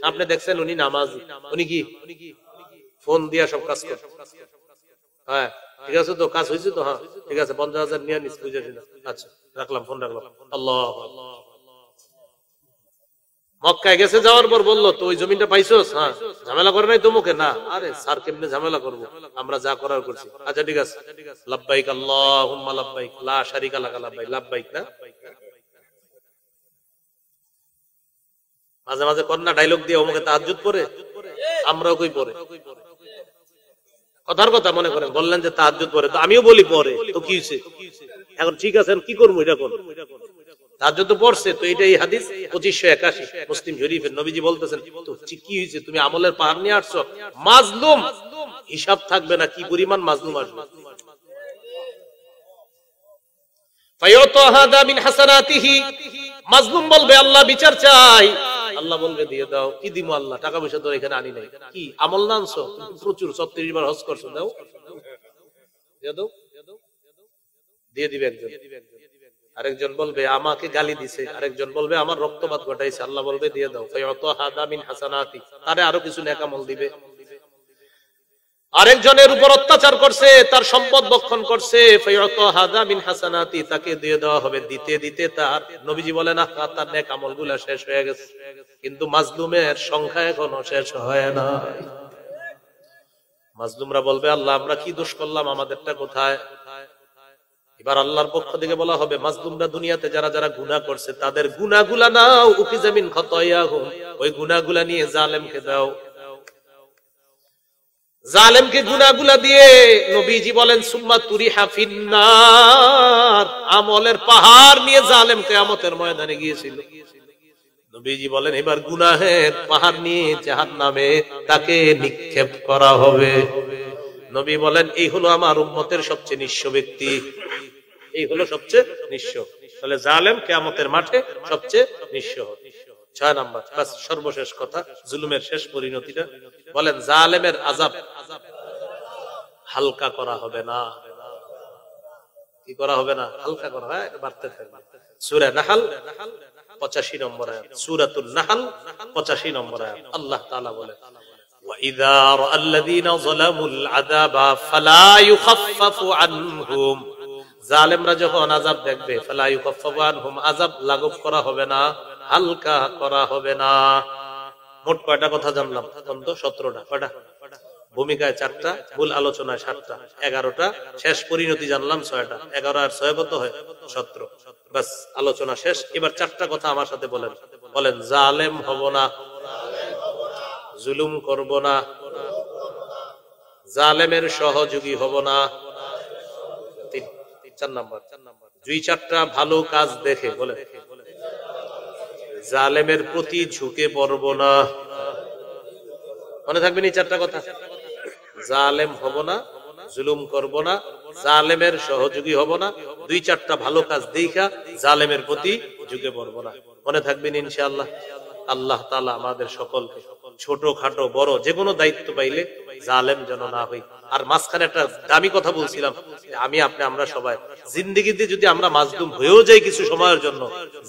আপনি দেখছেন উনি নামাজি, উনি কি ফোন দিয়া সব কাজ করে? হ্যাঁ ঠিক আছে তো, কাজ হয়েছে তো? হ্যাঁ ঠিক আছে, 50,000 নিয়ে নিস, বুঝেছি না, আচ্ছা রাখলাম, ফোন রাখলাম। আল্লাহু আকবার। মক্কায় গেছে, যাওয়ার পর বললো তো ওই জমিটা পাইছোস? হ্যাঁ। ঝামেলা করে নাই তো মুখে? না। আরে স্যার কেমনে ঝামেলা করবো, আমরা যা করার করছি। আচ্ছা ঠিক আছে, লাব্বাইক আল্লাহুম্মা লাব্বাইক লা শারিকা লাকা লাব্বাইক, লাব্বাইক না? মাঝে মাঝে কন্যা ডায়লগ দিয়ে ওমকে তাহাজ্জুদ পড়ে, আমরাও কই পড়ে। কথার কথা মনে করেন, বললেন যে তাহাজ্জুদ পড়ে, তো আমিও বলি পড়ে, তো কি হইছে এখন? ঠিক আছে, কি করবো এটা কোন? তাহাজ্জুদ তো পড়ছে, তো এটাই হাদিস 2581 মুসলিম শরীফের। নবীজি বলতেছেন তো কি হয়েছে, তুমি আমলের পাহাড় নিয়ে আসছো, মাজলুম হিসাব থাকবে না কি পরিমাণ মাজলুম আসবে। ফায়াতা হাদা মিন হাসানাতিহি, মাজলুম বলবে আল্লাহ বিচার চাই, আল্লাহ বলবে দিয়ে দাও। কি দিমু আল্লাহ, টাকা পয়সা তো এখানে আনি নাই। কি আমল না আনছো? প্রচুর 36 বার হজ করছো, দাও দিয়ে দাও, দিয়ে দিবে একজন। আরেকজন বলবে আমাকে গালি দিছে, আরেকজন বলবে আমার রক্তপাত ঘটাইছে, আল্লাহ বলবে দিয়ে দাও। ফায়াতা হাদা মিন হাসানাতি, তারে আরো কিছু নেক আমল দিবে। আরেকজনের উপর অত্যাচার করছে, তার সম্পদ ভক্ষণ করছে, ফায়াতা হাদা মিন হাসানাতি, তাকে দিয়ে দেওয়া হবে। দিতে দিতে তার, নবীজি বলেন না, তার নেক আমলগুলো শেষ হয়ে গেছে, কিন্তু মাজলুমের সংখ্যা এখনো শেষ হয় না। মাজলুমরা বলবে আল্লাহ আমরা কি দোষ করলাম, আমাদেরটা কোথায়? এবার আল্লাহর পক্ষ থেকে বলা হবে মাজলুমরা দুনিয়াতে যারা যারা গুনাহ করছে তাদের গুনাহগুলা নাও, উকিযা মিন খাতায়াহুম, ওই গুনাহগুলা নিয়ে জালেমকে দাও। জালেমকে গুনাহগুলা দিয়ে নবীজি বলেন সুম্মা তুরিহা ফিন্নার, আমলের পাহাড় নিয়ে জালেম কিয়ামতের ময়দানে গিয়েছিল। নবীজি বলেন এবার গুনাহের পাহাড় নিয়ে জাহান্নামে তাকে নিক্ষেপ করা হবে। নবী বলেন এই হলো আমার উম্মতের সবচেয়ে নিঃস্ব ব্যক্তি, এই হলো সবচেয়ে নিঃস্ব। তাহলে জালেম কিয়ামতের মাঠে সবচেয়ে নিঃস্ব। 6 নাম্বার, বাস সর্বশেষ কথা, জুলুমের শেষ পরিণতিটা বলেন, জালেমের আযাব হালকা করা হবে না। কি করা হবে না? হালকা করা হয়, বাড়তে থাকবে। সূরা নাহল 85 নম্বর আয়াত, সূরাতুন নাহল 85 নম্বর আয়াত, আল্লাহ তাআলা বলেন وَإِذَا رَأَى الَّذِينَ ظَلَمُوا الْعَذَابَ فَلَا يُخَفَّفُ عَنْهُمْ, জালেমরা যখন আযাব দেখবে, ফালা ইউখাফফাফু আনহুম, আযাব লাঘব করা হবে না, হালকা করা হবে না। মোট কয়টা কথা জানলাম? 17টা। কয়টা? ভূমিকায় 4টা, মূল আলোচনায় 7টা, 11টা, শেষ পরিণতি জানলাম 6টা। 11 আর 6 কত হয়? 17। বাস আলোচনা শেষ। এবার 4টা কথা আমার সাথে বলেন। বলেন জালেম হব না, জুলুম করব না, জালেমের সহযোগী হব না। 4 নাম্বার, 2-4টা ভালো কাজ দেখে বলে জালেমের প্রতি ঝুঁকে পড়ব না। মনে থাকবেন এই 4টা কথা? জালেম হব না, জুলুম করব না, জালেমের সহযোগী হব না, 2-4টা ভালো কাজ দেখা জালেমের প্রতি ঝুঁকে পড়ব না। মনে থাকবেন ইনশাআল্লাহ। আল্লাহ তাআলা আমাদের সকলকে ছোট খাটো বড় যে কোনো দায়িত্ব পাইলে জালেম যেন না হই। আর মাঝখানে একটা দামি কথা বলছিলাম, আমি আপনি আমরা সবাই জিন্দেগিতে যদি আমরা মাজলুম হয়েও যাই কিছু সময়ের জন্য,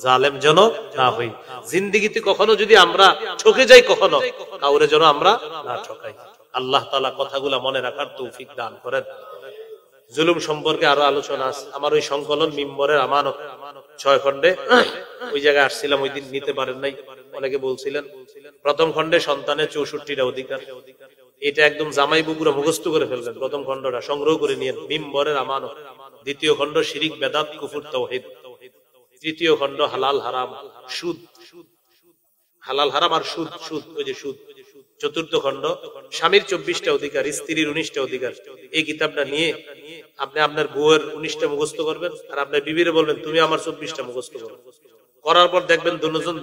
জালেম যেন না হই। জিন্দেগিতে কখনো যদি আমরা ঠকে যাই, কখনো কাউরে যেন আমরা না ঠকাই। আল্লাহ তাআলা কথাগুলা মনে রাখার তৌফিক দান করেন। জুলুম সম্পর্কে আরো আলোচনা আছে। আমার ওই সংকলন মিম্বরের আমানত 6 খণ্ডে, ওই জায়গায় আসছিলাম, ওই দিন নিতে পারেন নাই, অনেকে বলছিলেন। প্রথম খণ্ডে সন্তানের 64টা অধিকার, এটা একদম জামাই বুকুরা মুখস্থ করে ফেলবেন। প্রথম খণ্ডটা সংগ্রহ করে নিয়েন, মিম্বরের আমানত। দ্বিতীয় খণ্ড শিরিক বেদাত কুফর তাওহীদ। তৃতীয় খণ্ড হালাল হারাম সুদ, হালাল হারাম আর সুদ, সুদ ওই যে সুদ। চতুর্থ খণ্ড স্বামীর 24টা অধিকার, স্ত্রীর 19টা অধিকার। এই কিতাবটা নিয়ে আপনি আপনার বউয়ের 19টা মুখস্থ করবেন, আর আপনার বিবিরে বলবেন তুমি আমার 24টা মুখস্থ করো। করার পর দেখবেন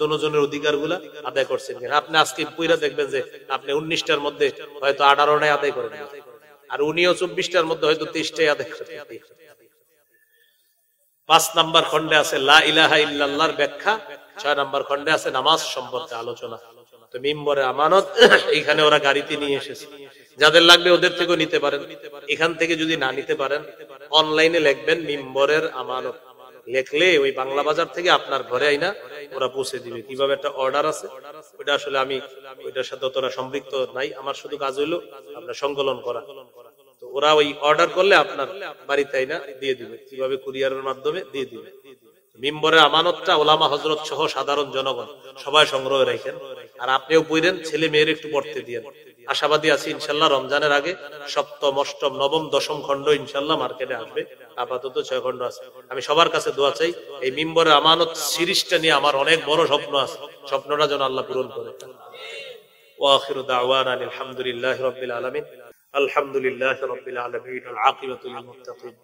দুজনের অধিকার গুলা আদায় করছেন কিনা। আপনি আজকে পুরা দেখবেন যে আপনি 19টার মধ্যে হয়তো 18টাই আদায় করেন, আর উনিও 24টার মধ্যে হয়তো 23টাই আদায় করেন। 5 নাম্বার খণ্ডে আছে লা ইলাহা ইল্লাল্লাহর ব্যাখ্যা, 6 নাম্বার খণ্ডে আছে নামাজ সম্পর্কে আলোচনা। তো মিম্বরের আমানত এইখানে ওরা গাড়িতে নিয়ে এসেছে, যাদের লাগবে ওদের থেকেও নিতে পারেন। এখান থেকে যদি না নিতে পারেন, অনলাইনে লিখবেন মিম্বরের আমানত, লিখলে ওই বাংলা বাজার থেকে আপনার ঘরে আইনা ওরা পৌঁছে দিবে। কিভাবে একটা অর্ডার আছে, ওইটা আসলে আমি ওইটার সাথে তোরা সম্পৃক্ত নাই, আমার শুধু কাজ হইলো আপনার সংকলন করা। তো ওরা ওই অর্ডার করলে আপনার বাড়িতে আইনা দিয়ে দিবে, কিভাবে কুরিয়ারের মাধ্যমে দিয়ে দিবে। মিম্বরের আমানতটা ওলামা হযরত সহ সাধারণ জনগণ সবাই সংগ্রহ রাখেন, আর আপনিও পড়েন, ছেলে মেয়ের একটু পড়তে দিয়েন। আশাবাদী আছি ইনশাআল্লাহ রমজানের আগে 7ম, 8ম, 9ম, 10ম খণ্ড ইনশাআল্লাহ মার্কেটে আসবে। আপাতত 6 খণ্ড আছে। আমি সবার কাছে দোয়া চাই, এই মিম্বরের আমানত সিরিজটা নিয়ে আমার অনেক বড় স্বপ্ন আছে, স্বপ্নটা যেন আল্লাহ পূরণ করে। ওয়া আখিরু দাওয়ানা আলহামদুলিল্লাহি রাব্বিল আলামিন। আলহামদুলিল্লাহি রাব্বিল আলামিন। আল আকিবাতু লিল মুত্তাকিন।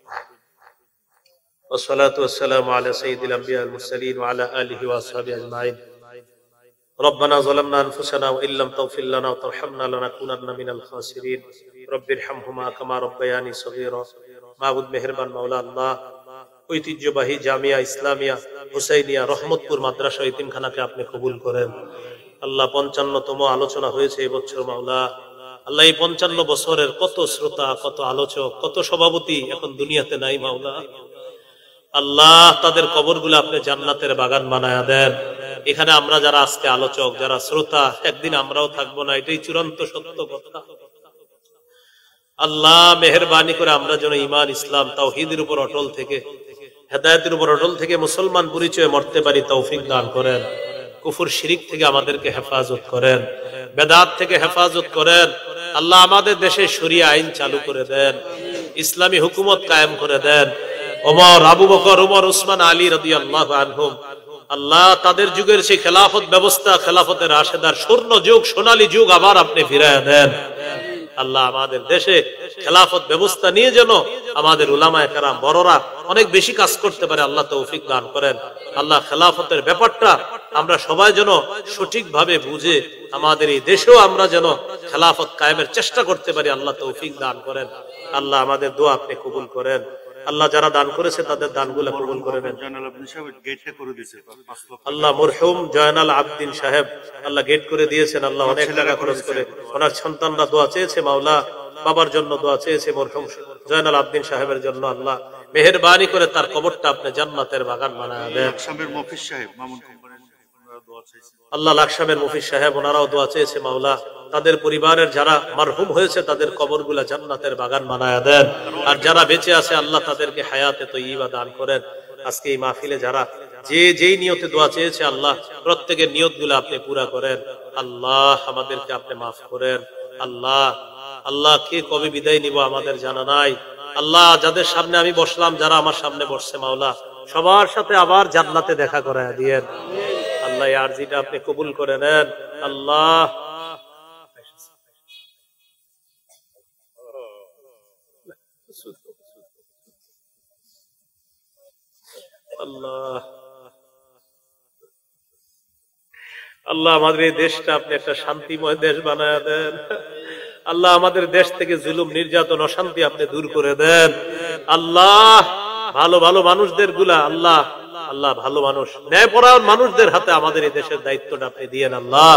والصلاة والسلام على سيد الأنبياء المرسلين وعلى آله وأصحابه أجمعين. ربنا ظلمنا أنفسنا وإن لم تغفر لنا وترحمنا لنكونن من الخاسرين. رب ارحمهما كما ربياني صغيرا. মাবুদ মেহেরবান মাওলা আল্লাহ, ঐতিহ্যবাহী জামিয়া ইসলামিয়া হুসাইনিয়া রহমতপুর মাদ্রাসা ইতিমখানাকে আপনি কবুল করেন। আল্লাহ 55তম আলোচনা হয়েছে এবছর মাওলা। আল্লাহ এই 55 বছরের কত শ্রোতা, কত আলোচক, কত সভাপতি এখন দুনিয়াতে নাই মাওলা। আল্লাহ তাদের কবরগুলো আপনি জান্নাতের বাগান বানায়া দেন। এখানে আমরা যারা আজকে আলোচক, যারা শ্রোতা, একদিন আমরাও থাকবো না, এটাই চূড়ান্ত সত্য কথা। আল্লাহ মেহেরবানি করে আমরা যেন ঈমান, ইসলাম, তাওহীদের উপর অটল থেকে, হেদায়েতের উপর অটল থেকে মুসলমান পরিচয়ে মরতে পারি তৌফিক দান করেন। কুফর শিরিক থেকে আমাদেরকে হেফাজত করেন, বেদাত থেকে হেফাজত করেন। আল্লাহ আমাদের দেশে শরিয়া আইন চালু করে দেন, ইসলামী হুকুমত কায়েম করে দেন। ওমর, আবু বকর, উমর, উসমান, আলী রাদিয়াল্লাহু আনহুম, আল্লাহ তাদের যুগের সেই খেলাফত ব্যবস্থা, খেলাফতের রাশেদার স্বর্ণ যুগ, সোনালী যুগ আবার আপনি ফিরায় দেন। আল্লাহ আমাদের দেশে খেলাফত ব্যবস্থা নিয়ে যেন আমাদের উলামায়ে কেরাম বড়রা অনেক বেশি কাজ করতে পারে, আল্লাহ তৌফিক দান করেন। আল্লাহ খেলাফতের ব্যাপারটা আমরা সবাই যেন সঠিকভাবে বুঝে আমাদের এই দেশেও আমরা যেন খেলাফত কায়েমের চেষ্টা করতে পারি, আল্লাহ তৌফিক দান করেন। আল্লাহ আমাদের দোয়া আপনি কবুল করেন। আল্লাহ যারা দান করেছে তাদের দানগুলো কবুল করে নেন। আল্লাহ মরহুম জয়নাল আবদিন সাহেব আল্লাহ গেট করে দিয়েছেন, আল্লাহ অনেক টাকা খরচ করে। ওনার সন্তানরা দোয়া চেয়েছে মাওলা, বাবার জন্য দোয়া চেয়েছে মরহুম জয়নাল আবদিন সাহেবের জন্য। আল্লাহ মেহেরবানি করে তার কবরটা আপনি জান্নাতের বাগান বানায় দেন। আল্লাহ লাকসামের মুফিস সাহেব ওনারাও দোয়া চেয়েছে মাওলা, তাদের পরিবারের যারা মারহুম হয়েছে তাদের কবরগুলা জান্নাতের বাগান বানায়া দেন। আর যারা বেঁচে আছে আল্লাহ তাদেরকে হায়াতে তয়্যিবা দান করেন। আজকে এই মাহফিলে যারা যে যেই নিয়তে দোয়া চেয়েছে আল্লাহ প্রত্যেকের নিয়তগুলো আপনি পুরা করেন। আল্লাহ আমাদেরকে আপনি মাফ করেন। আল্লাহ আল্লাহ কে কবে বিদায় নিব আমাদের জানা নাই। আল্লাহ যাদের সামনে আমি বসলাম, যারা আমার সামনে বসছে মাওলা, সবার সাথে আবার জান্নাতে দেখা করায় দিয়েন। আল্লাহ এই আরজিটা আপনি কবুল করে নেন। আল্লাহ আল্লাহ আল্লাহ আমাদের এই দেশটা আপনি একটা শান্তিময় দেশ বানায় দেন। আল্লাহ আমাদের দেশ থেকে জুলুম, নির্যাতন, অশান্তি আপনি দূর করে দেন। আল্লাহ ভালো ভালো মানুষদের গুলা আল্লাহ আল্লাহ ভালো মানুষ, ন্যায়পরায়ণ মানুষদের হাতে আমাদের এই দেশের দায়িত্বটা আপনি দিয়েন। আল্লাহ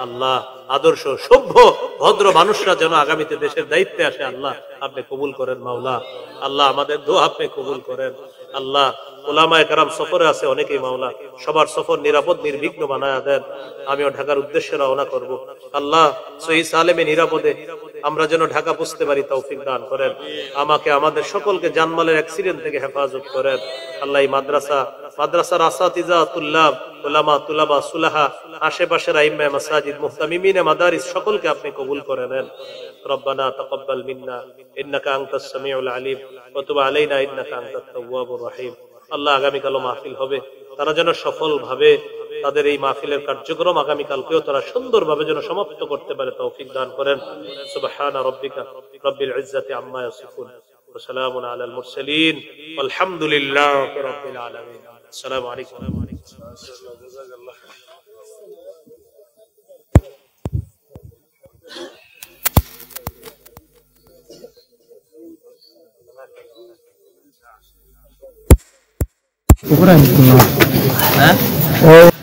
আল্লাহ আদর্শ, সভ্য, ভদ্র মানুষরা যেন আগামীতে দেশের দায়িত্বে আসে, আল্লাহ আপনি কবুল করেন মাওলা। আল্লাহ আমাদের দোয়া আপনি কবুল করেন। আল্লাহ উলামায়ে কেরাম সফরে আছে অনেকেই মাওলা, সবার সফর নিরাপদ নির্বিঘ্ন বানায়া দেন। আমিও ঢাকার উদ্দেশ্যে রওনা করব। আল্লাহ সহি সালেমে নিরাপদে আমরা যেন ঢাকা বুঝতে পারি তৌফিক দান করেন। আমাকে আমাদের সকলকে জানমালের অ্যাক্সিডেন্ট থেকে হেফাজত করেন। আল্লাহ এই মাদ্রাসার আসাতিজা, তুল্লাব, উলামা, তুলাবা, সুলাহা, আশেপাশের আইম্মা মাসাজিদ, মুহতামিমিনে মাদারিস সকলকে আপনি কবুল করে নেন। রব্বানা তাকাব্বাল মিন্না ইন্নাকা আনতাস সামিউল আলিম ওয়া তুব আলাইনা ইন্নাকা আনতাত তাওয়াবুর রহিম। আল্লাহ আগামীকালও মাহফিল হবে, তারা যেন সফলভাবে তাদের এই মাহফিলের কার্যক্রম আগামীকালকেও তারা সুন্দরভাবে যেন সমাপ্ত করতে পারে তৌফিক দান করেন। সুবহানা রাব্বিকা রাব্বিল ইজ্জাতি আম্মা ইয়াসিফুন ওয়া সালামুন আলাল মুরসালিন ওয়ালহামদুলিল্লাহি রাব্বিল আলামিন। আসসালামু আলাইকুম। Ukuran itu,